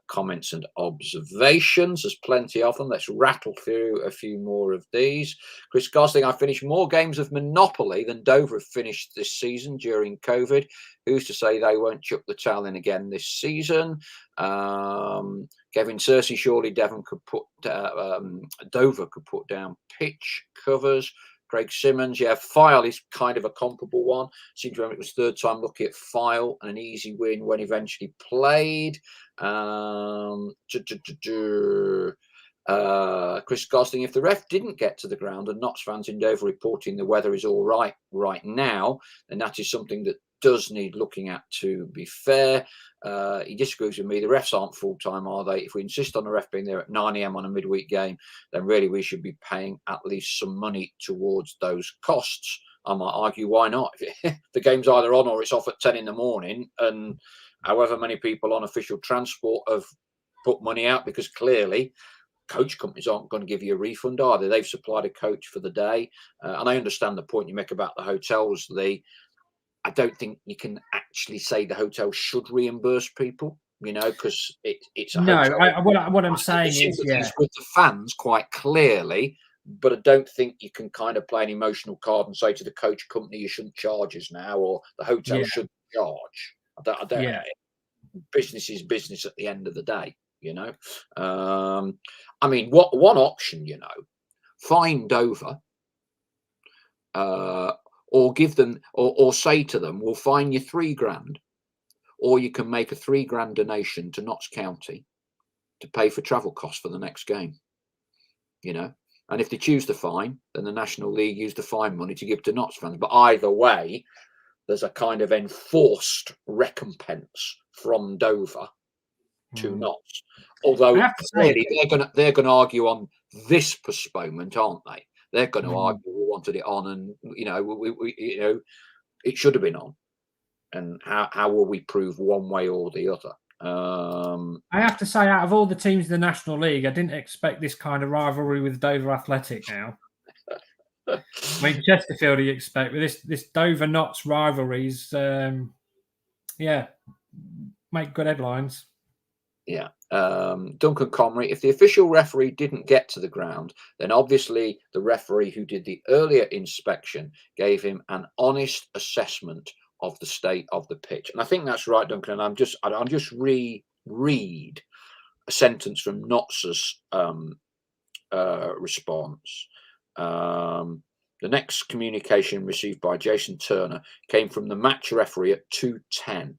Speaker 1: comments and observations. There's plenty of them. Let's rattle through a few more of these. Chris Gosling, I finished more games of Monopoly than Dover have finished this season during COVID. Who's to say they won't chuck the towel in again this season? Kevin Cersei, surely Dover could put down pitch covers. Craig Simmons, yeah, File is kind of a comparable one. Seems to remember it was third time lucky at File and an easy win when eventually played. Chris Gosling, if the ref didn't get to the ground and Notts fans in Dover reporting the weather is all right now, then that is something that does need looking at, to be fair. He disagrees with me. The refs aren't full-time, are they? If we insist on the ref being there at 9 a.m. on a midweek game, then really we should be paying at least some money towards those costs. I might argue, why not? The game's either on or it's off at 10 in the morning, and however many people on official transport have put money out, because clearly coach companies aren't going to give you a refund, are they? They've supplied a coach for the day. And I understand the point you make about the hotels. I don't think you can actually say the hotel should reimburse people, because it's a hotel.
Speaker 2: What I'm saying is,
Speaker 1: it's with the fans quite clearly, but I don't think you can kind of play an emotional card and say to the coach company, you shouldn't charge us now, or the hotel shouldn't charge. I don't. Business is business at the end of the day, I mean, one option, fine Dover, or give them, or say to them, we'll fine you £3,000, or you can make a £3,000 donation to Notts County to pay for travel costs for the next game. And if they choose to fine, then the National League use the fine money to give to Notts fans. But either way, there's a kind of enforced recompense from Dover to Notts. Although clearly they're going to argue on this postponement, aren't they? They're going to argue we wanted it on, and it should have been on. And how will we prove one way or the other?
Speaker 2: I have to say, out of all the teams in the National League, I didn't expect this kind of rivalry with Dover Athletic now. I mean, Chesterfield you expect, but this Dover Notts rivalries, make good headlines.
Speaker 1: Yeah. Duncan Comrie, if the official referee didn't get to the ground, then obviously the referee who did the earlier inspection gave him an honest assessment of the state of the pitch. And I think that's right, Duncan. And I'll just read a sentence from Notts's response. The next communication received by Jason Turner came from the match referee at 2:10,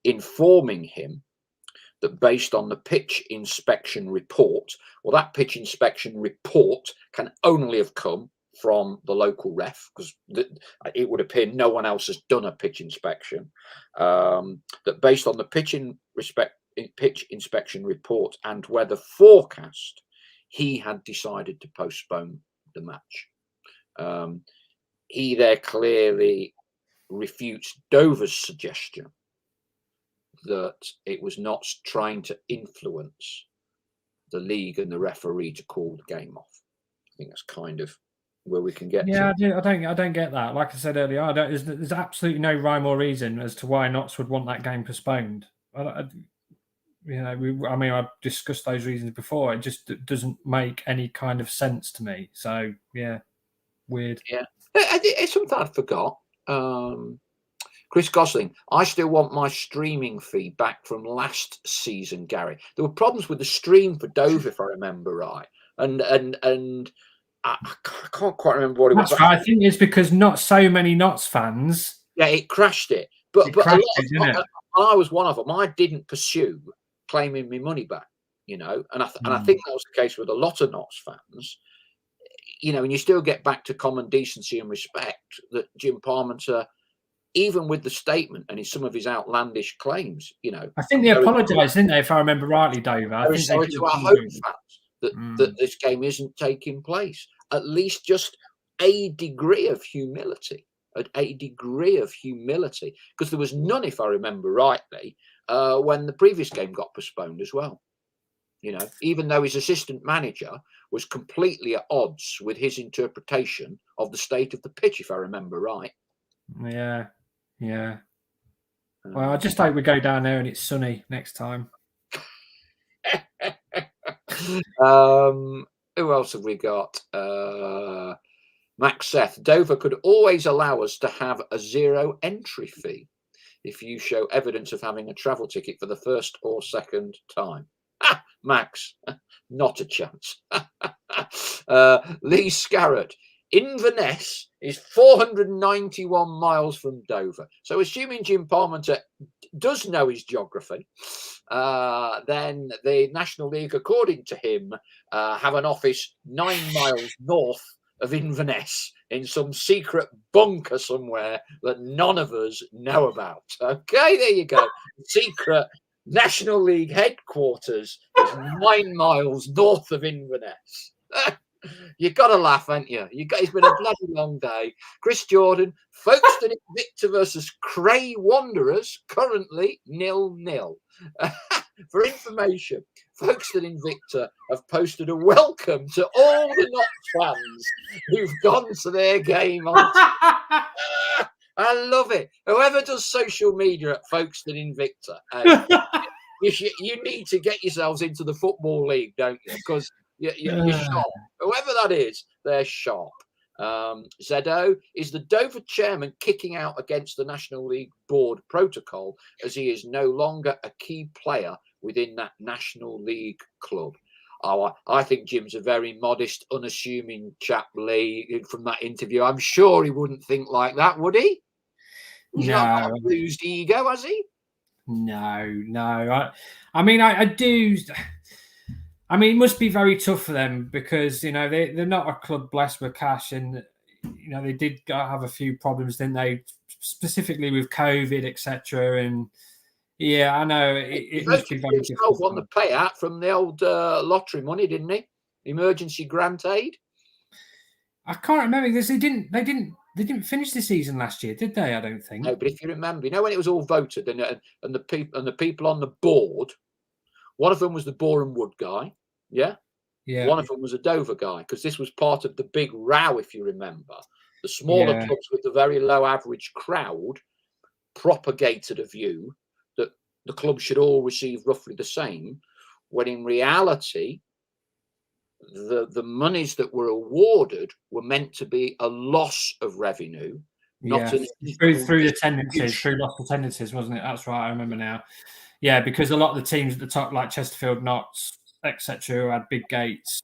Speaker 1: informing him that based on the pitch inspection report, well, that pitch inspection report can only have come from the local ref, because it would appear no one else has done a pitch inspection, that based on the pitch inspection report and weather forecast, he had decided to postpone the match. He there clearly refutes Dover's suggestion that it was not trying to influence the league and the referee to call the game off. I think that's kind of where we can get to.
Speaker 2: I don't get that. Like I said earlier, there's absolutely no rhyme or reason as to why Notts would want that game postponed. I've discussed those reasons before. It just doesn't make any kind of sense to me. So yeah, weird.
Speaker 1: Yeah, it's something I forgot. Chris Gosling, I still want my streaming fee back from last season, Gary. There were problems with the stream for Dover, if I remember right, and I can't quite remember what it was.
Speaker 2: I think it's because not so many Notts fans.
Speaker 1: Yeah, it crashed it. But I was one of them. I didn't pursue claiming my money back, and I think that was the case with a lot of Notts fans. And you still get back to common decency and respect that Jim Parmenter, even with the statement and some of his outlandish claims,
Speaker 2: I think they apologised, didn't they? If I remember rightly, Dover. I think
Speaker 1: sorry to our home fans that this game isn't taking place. At least just a degree of humility, because there was none, if I remember rightly, when the previous game got postponed as well. Even though his assistant manager was completely at odds with his interpretation of the state of the pitch, if I remember right.
Speaker 2: Yeah. Well, I just hope we go down there and it's sunny next time.
Speaker 1: Who else have we got? Max Seth, Dover could always allow us to have a 0 entry fee if you show evidence of having a travel ticket for the first or second time. Max, not a chance. Lee Scarrett, Inverness is 491 miles from Dover. So assuming Jim Parmenter does know his geography, then the National League, according to him, have an office 9 miles north of Inverness in some secret bunker somewhere that none of us know about. Okay, there you go. Secret National League headquarters is 9 miles north of Inverness. You got to laugh, ain't you? It's been a bloody long day. Chris Jordan, Folkestone Invicta versus Cray Wanderers, currently 0-0. For information, Folkestone Invicta have posted a welcome to all the Notts fans who've gone to their game on. I love it. Whoever does social media at Folkestone Invicta, you need to get yourselves into the Football League, don't you? Because you're sharp. Whoever that is, they're sharp. Zedo, is the Dover chairman kicking out against the National League board protocol as he is no longer a key player within that National League club? Oh, I think Jim's a very modest, unassuming chap, Lee, from that interview. I'm sure he wouldn't think like that, would he? He's not got a bruised ego, has he?
Speaker 2: No. I mean, I do. I mean, it must be very tough for them because, they're not a club blessed with cash, and, they did have a few problems, didn't they? Specifically with COVID, etc. And yeah, I know it must be very difficult.
Speaker 1: He won the payout from the old lottery money, didn't he? Emergency grant aid.
Speaker 2: I can't remember because they didn't finish the season last year, did they? I don't think.
Speaker 1: No, but if you remember, when it was all voted and the people on the board. One of them was the Boreham Wood guy, yeah. One of them was a Dover guy, because this was part of the big row, if you remember. The smaller clubs with the very low average crowd propagated a view that the clubs should all receive roughly the same, when in reality, the monies that were awarded were meant to be a loss of revenue, not an
Speaker 2: through attendances, through lost attendances, wasn't it? That's right. I remember now. Yeah, because a lot of the teams at the top, like Chesterfield, Notts, etc., who had big gates,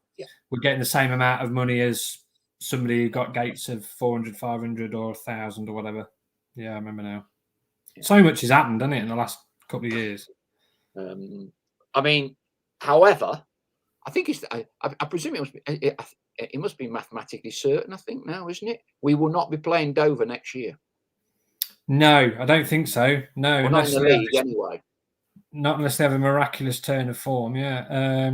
Speaker 2: were getting the same amount of money as somebody who got gates of 400, 500 or 1,000 or whatever. Yeah, I remember now. Yeah. So much has happened, hasn't it, in the last couple of years?
Speaker 1: I mean, however, I think I presume it must be mathematically certain, I think now, isn't it? We will not be playing Dover next year.
Speaker 2: No, I don't think so. No,
Speaker 1: not in the league anyway.
Speaker 2: Not unless they have a miraculous turn of form, yeah.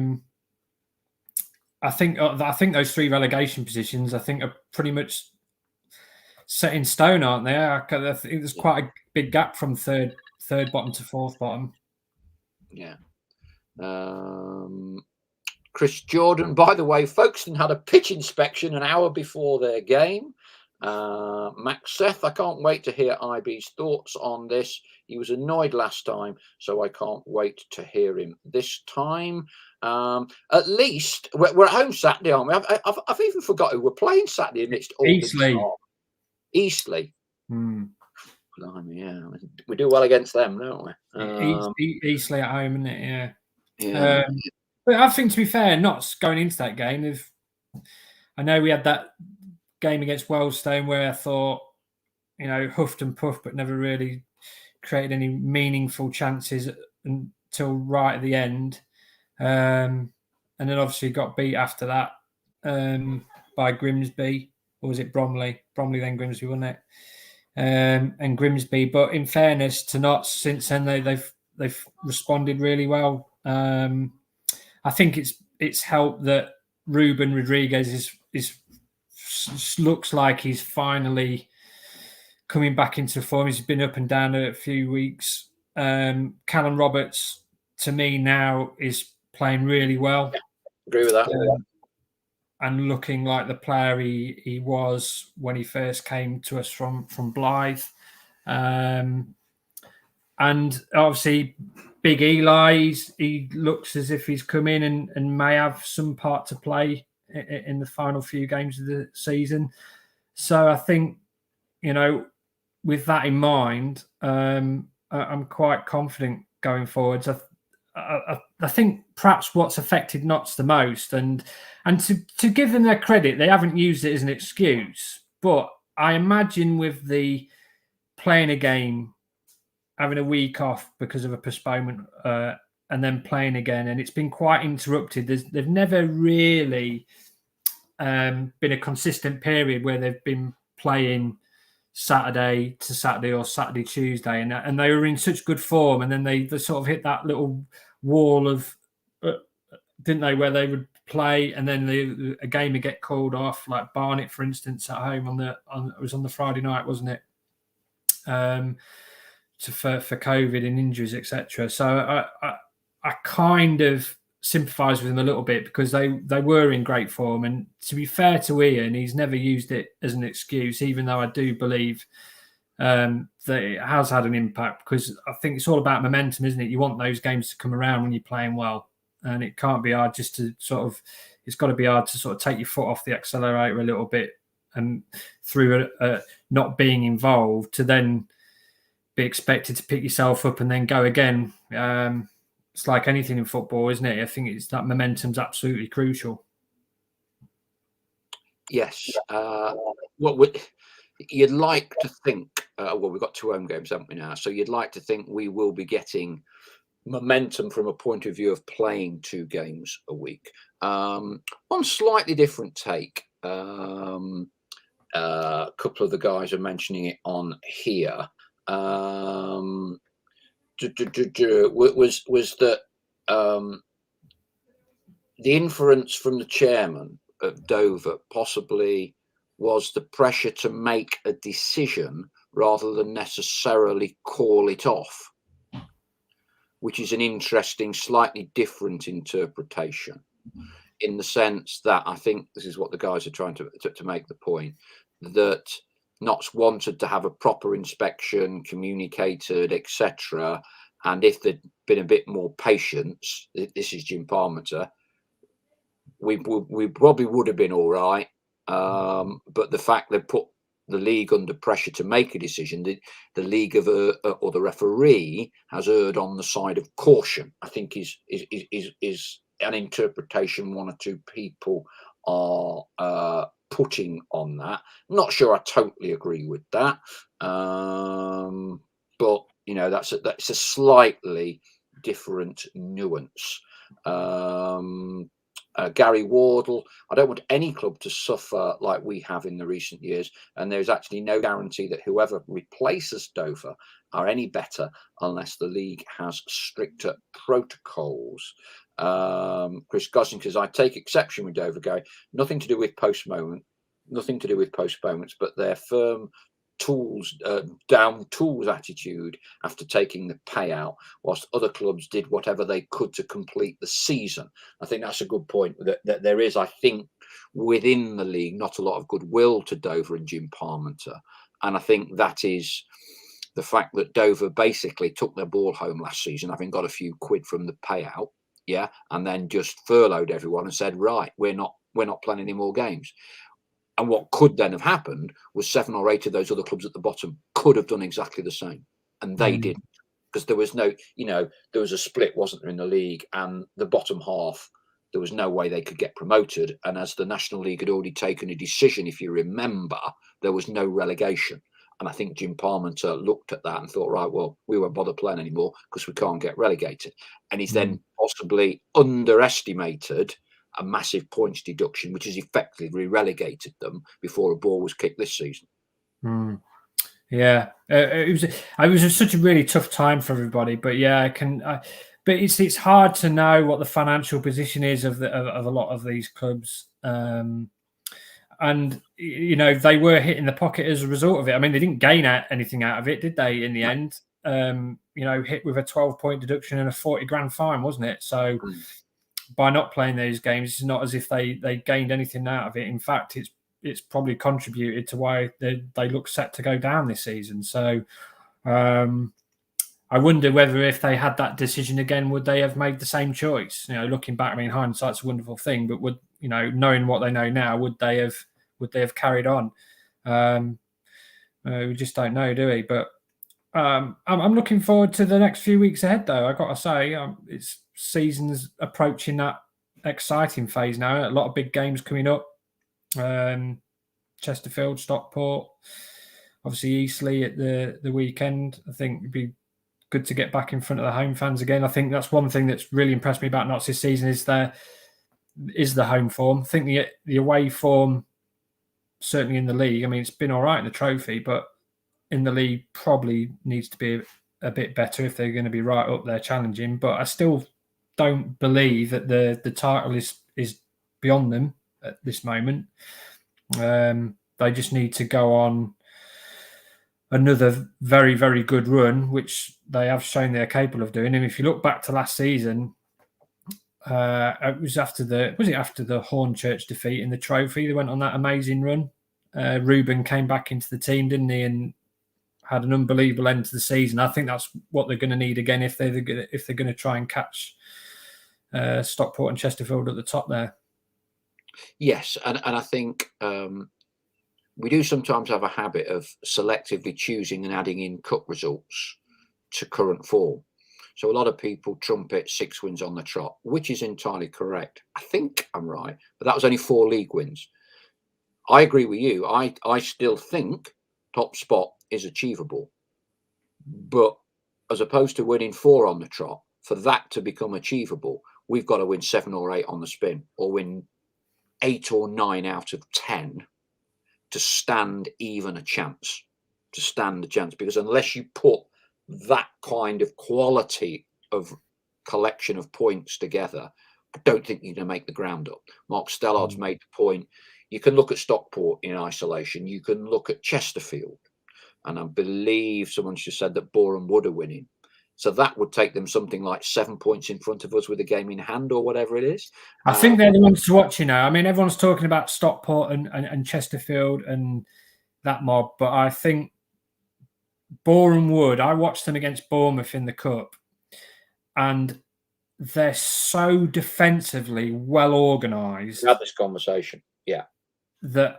Speaker 2: I think those 3 relegation positions, I think, are pretty much set in stone, aren't they? I think there's quite a big gap from third bottom to 4th bottom.
Speaker 1: Yeah. Chris Jordan, by the way, Folkestone had a pitch inspection an hour before their game. Max Seth, I can't wait to hear IB's thoughts on this. He was annoyed last time, so I can't wait to hear him this time. At least we're at home Saturday, aren't we? I've even forgot who we're playing Saturday amidst all Eastleigh. Blimey, yeah, we do well against them, don't
Speaker 2: we? Eastleigh at home, isn't it? Yeah. But I think, to be fair, Notts going into that game, I know we had that game against Wealdstone where I thought, huffed and puffed, but never really created any meaningful chances until right at the end. And then obviously got beat after that by Grimsby, or was it Bromley? Bromley, then Grimsby, wasn't it? And Grimsby. But in fairness to Notts, since then they've responded really well. I think it's helped that Ruben Rodriguez looks like he's finally coming back into form. He's been up and down a few weeks. Callum Roberts, to me now, is playing really well.
Speaker 1: Yeah, agree with that.
Speaker 2: And looking like the player he was when he first came to us from Blythe. And obviously, Big Eli, he looks as if he's come in and may have some part to play in the final few games of the season. So I think, with that in mind, I'm quite confident going forwards. I think perhaps what's affected Notts the most, and to give them their credit, they haven't used it as an excuse. But I imagine with the playing a game, having a week off because of a postponement, and then playing again, and it's been quite interrupted. They've never really been a consistent period where they've been playing Saturday to Saturday or Saturday Tuesday, and they were in such good form, and then they sort of hit that little wall of, didn't they, where they would play and then a game would get called off, like Barnet, for instance, at home it was on the Friday night, wasn't it? For COVID and injuries, etc. So I kind of sympathise with them a little bit because they were in great form. And to be fair to Ian, he's never used it as an excuse, even though I do believe that it has had an impact, because I think it's all about momentum, isn't it? You want those games to come around when you're playing well, and it can't be hard just to it's got to be hard to sort of take your foot off the accelerator a little bit, and through not being involved to then be expected to pick yourself up and then go again. It's like anything in football, isn't it? I think it's that momentum's absolutely crucial.
Speaker 1: Yes. You'd like to think, we've got 2 home games, haven't we now? So you'd like to think we will be getting momentum from a point of view of playing 2 games a week. On slightly different take, a couple of the guys are mentioning it on here. Was that the inference from the chairman of Dover possibly was the pressure to make a decision rather than necessarily call it off, which is an interesting, slightly different interpretation, in the sense that I think this is what the guys are trying to make the point, that Notts wanted to have a proper inspection, communicated, etc. And if there'd been a bit more patience, this is Jim Parmenter, we probably would have been all right. But the fact they put the league under pressure to make a decision, the league or the referee has erred on the side of caution, I think is an interpretation one or 2 people are putting on that. I'm not sure I totally agree with that, but that's a slightly different nuance. Gary Wardle, I don't want any club to suffer like we have in the recent years, and there's actually no guarantee that whoever replaces Dover are any better unless the league has stricter protocols. Chris Gosling says, I take exception with Dover, Gary. Nothing to do with postponements, but their firm down tools attitude after taking the payout, whilst other clubs did whatever they could to complete the season. I think that's a good point, that there is, I think, within the league not a lot of goodwill to Dover and Jim Parmenter, and I think that is the fact that Dover basically took their ball home last season, having got a few quid from the payout, and then just furloughed everyone and said, right, we're not playing any more games. And what could then have happened was 7 or 8 of those other clubs at the bottom could have done exactly the same. And they didn't, because there was no, there was a split, wasn't there, in the league, and the bottom half, there was no way they could get promoted. And as the National League had already taken a decision, if you remember, there was no relegation. And I think Jim Parmenter looked at that and thought, right, well, we won't bother playing anymore because we can't get relegated. And he's then possibly underestimated a massive points deduction, which has effectively relegated them before a ball was kicked this season.
Speaker 2: Yeah, it was such a really tough time for everybody. But yeah, but it's hard to know what the financial position is of a lot of these clubs. And they were hit in the pocket as a result of it. I mean, they didn't gain anything out of it, did they? In the end, hit with a 12-point deduction and a 40 grand fine, wasn't it? So by not playing those games, it's not as if they gained anything out of it. In fact, it's probably contributed to why they look set to go down this season. So I wonder whether if they had that decision again, would they have made the same choice? You know, looking back, I mean, hindsight's a wonderful thing, but would, you know, knowing what they know now, would they have carried on? We just don't know, do we? But I'm looking forward to the next few weeks ahead, though. I got to say, it's season's approaching that exciting phase now. A lot of big games coming up. Chesterfield, Stockport, obviously Eastleigh at the weekend. I think it'd be good to get back in front of the home fans again. I think that's one thing that's really impressed me about Notts this season is the home form. I think the away form, certainly in the league, I mean, it's been all right in the trophy, but in the league probably needs to be a bit better if they're going to be right up there challenging. But I still don't believe that the title is beyond them at this moment. They just need to go on another very, very good run, which they have shown they're capable of doing. And if you look back to last season, it was after the Hornchurch defeat in the trophy. They went on that amazing run. Ruben came back into the team, didn't he, and had an unbelievable end to the season. I think that's what they're going to need again if they're going to try and catch Stockport and Chesterfield at the top there.
Speaker 1: Yes, and I think we do sometimes have a habit of selectively choosing and adding in cup results to current form. So a lot of people trumpet 6 wins on the trot, which is entirely correct. I think I'm right, but that was only 4 league wins. I agree with you. I still think top spot is achievable, but as opposed to winning 4 on the trot, for that to become achievable, we've got to win 7 or 8 on the spin, or win 8 or 9 out of 10 to stand even a chance. Because unless you put that kind of quality of collection of points together, I don't think you're going to make the ground up. Mark Stellard's made the point. You can look at Stockport in isolation. You can look at Chesterfield. And I believe someone just said that Boreham Wood are winning. So that would take them something like 7 points in front of us with a game in hand or whatever it is.
Speaker 2: I think they're the ones to watch, you know. I mean, everyone's talking about Stockport and Chesterfield and that mob, but I think Boreham Wood, I watched them against Bournemouth in the Cup, and they're so defensively well organised.
Speaker 1: We had this conversation, yeah.
Speaker 2: That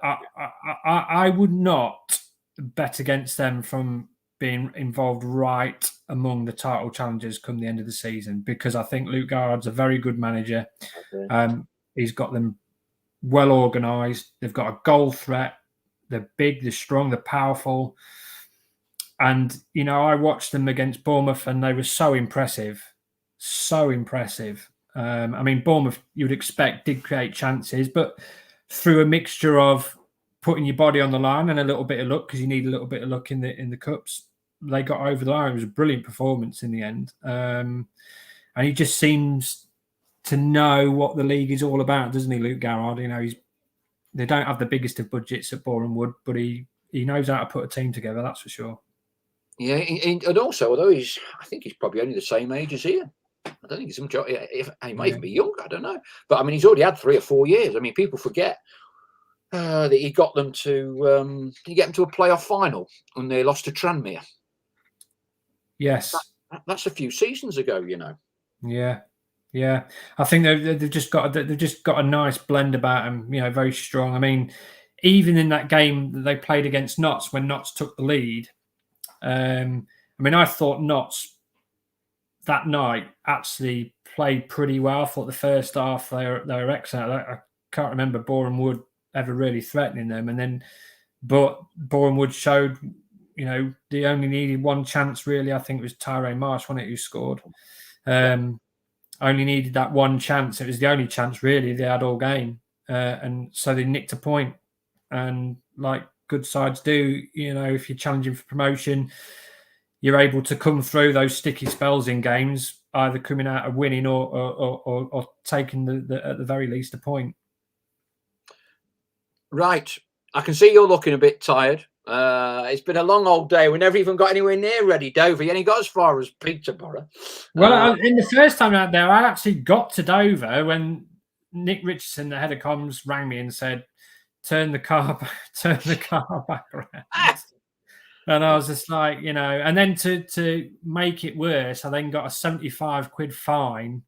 Speaker 2: I would not bet against them from being involved right among the title challengers come the end of the season, because I think Luke Garrard's a very good manager. Okay. He's got them well organised. They've got a goal threat. They're big, they're strong, they're powerful. And, you know, I watched them against Bournemouth and they were so impressive. So impressive. I mean, Bournemouth, you would expect, did create chances, but through a mixture of putting your body on the line and a little bit of luck, because you need a little bit of luck in the cups, they got over the line. It was a brilliant performance in the end. And he just seems to know what the league is all about, doesn't he, Luke Garrard? You know, they don't have the biggest of budgets at Boreham Wood, but he knows how to put a team together, that's for sure.
Speaker 1: Yeah, and also, although I think he's probably only the same age as Ian. I don't think he's he might even be younger, I don't know. But I mean, he's already had 3 or 4 years. I mean, people forget that he got them to get them to a playoff final and they lost to Tranmere.
Speaker 2: Yes,
Speaker 1: that's a few seasons ago, you know.
Speaker 2: Yeah. I think they've just got a nice blend about them. You know, very strong. I mean, even in that game that they played against Notts, when Notts took the lead, I mean, I thought Notts that night actually played pretty well. I thought the first half they were excellent. I can't remember Boreham Wood ever really threatening them, but Boreham Wood showed, you know, they only needed one chance really. I think it was Tyrone Marsh, wasn't it, who scored? Only needed that one chance. It was the only chance really they had all game, and so they nicked a point. And like good sides do, you know, if you're challenging for promotion, you're able to come through those sticky spells in games, either coming out of winning or taking at the very least a point. Right.
Speaker 1: I can see you're looking a bit tired. It's been a long old day. We never even got anywhere near ready, Dover. You only got as far as Peterborough.
Speaker 2: Well, in the first time out there, I actually got to Dover when Nick Richardson, the head of comms, rang me and said, turn the car back around. And I was just like, you know, and then to make it worse, I then got a 75 quid fine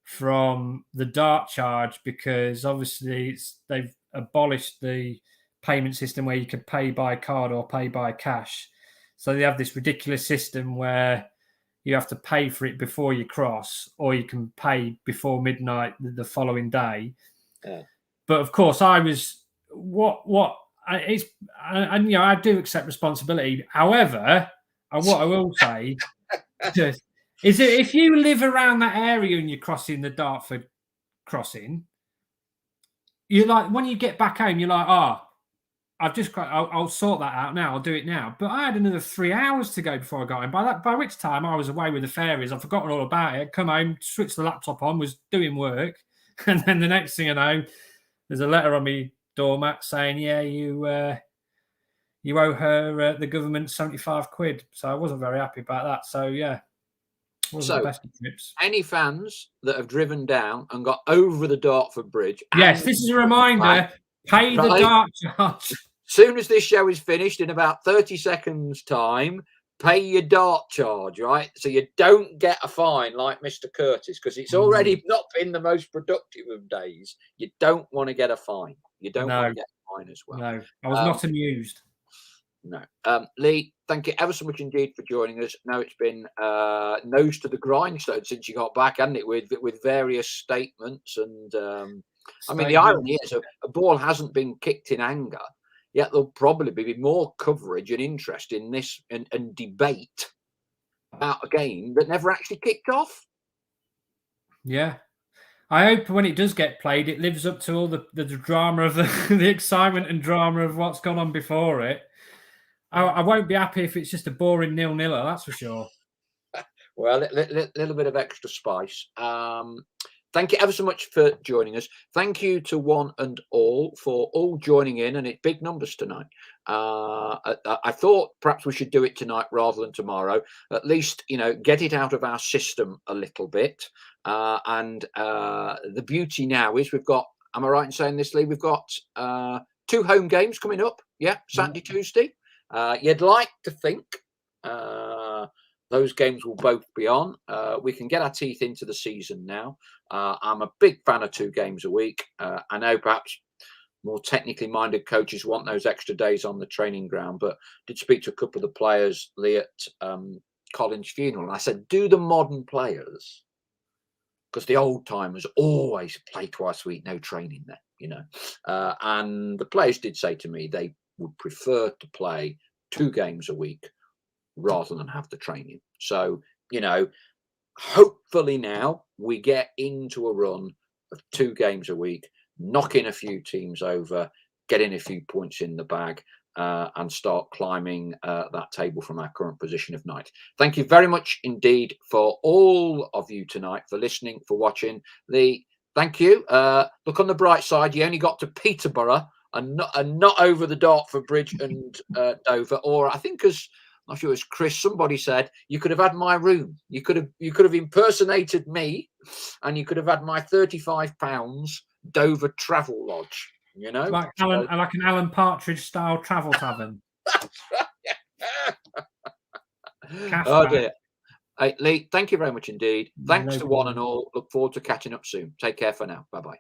Speaker 2: from the dart charge because obviously they've abolished the payment system where you could pay by card or pay by cash. So they have this ridiculous system where you have to pay for it before you cross, or you can pay before midnight the following day.
Speaker 1: Yeah.
Speaker 2: But of course, I was it's, and you know, I do accept responsibility. However, what I will say is that if you live around that area and you're crossing the Dartford crossing, you're like, when you get back home, you're like, I'll sort that out now. I'll do it now. But I had another 3 hours to go before I got home. By which time I was away with the fairies. I'd forgotten all about it. Come home, switched the laptop on, was doing work, and then the next thing I know, there's a letter on my doormat saying, "Yeah, you owe her the government 75 quid." So I wasn't very happy about that. So yeah, wasn't the best of trips.
Speaker 1: Any fans that have driven down and got over the Dartford Bridge?
Speaker 2: Yes, this is a reminder. Pay the dart charge.
Speaker 1: Soon as this show is finished, in about 30 seconds' time, pay your dart charge, right? So you don't get a fine like Mr. Curtis, because it's already not been the most productive of days. You don't want to get a fine. You don't want to get a fine as well.
Speaker 2: No, I was not amused.
Speaker 1: No. Leigh, thank you ever so much indeed for joining us. Now it's been nose to the grindstone since you got back, hasn't it, with various statements and I mean, the irony is a ball hasn't been kicked in anger, yet there'll probably be more coverage and interest in this and debate about a game that never actually kicked off.
Speaker 2: Yeah. I hope when it does get played, it lives up to all the drama of the excitement and drama of what's gone on before it. I won't be happy if it's just a boring 0-0, that's for sure.
Speaker 1: Well, a little bit of extra spice. Thank you ever so much for joining us. Thank you to one and all for all joining in, and it's big numbers tonight. I thought perhaps we should do it tonight rather than tomorrow. At least, you know, get it out of our system a little bit. And the beauty now is we've got, am I right in saying this, Leigh? We've got 2 home games coming up. Yeah, Saturday, Tuesday. You'd like to think those games will both be on. We can get our teeth into the season now. I'm a big fan of 2 games a week. I know perhaps more technically minded coaches want those extra days on the training ground, but did speak to a couple of the players, Leigh, at Colin's funeral. And I said, do the modern players, because the old timers always play twice a week, no training there, you know. And the players did say to me they would prefer to play 2 games a week rather than have the training. So, you know, hopefully now we get into a run of 2 games a week, knocking a few teams over, getting a few points in the bag, and start climbing that table from our current position of 9th. Thank you very much indeed for all of you tonight, for listening, for watching. Thank you. Look on the bright side, you only got to Peterborough and not over the Dartford Bridge and Dover, or I think as I'm not sure it was Chris, somebody said you could have had my room. You could have impersonated me, and you could have had my £35 Dover travel lodge. You know,
Speaker 2: like an Alan Partridge style travel tavern.
Speaker 1: Oh dear. Hey, Leigh, thank you very much indeed. Thanks to one and all. Look forward to catching up soon. Take care for now. Bye bye.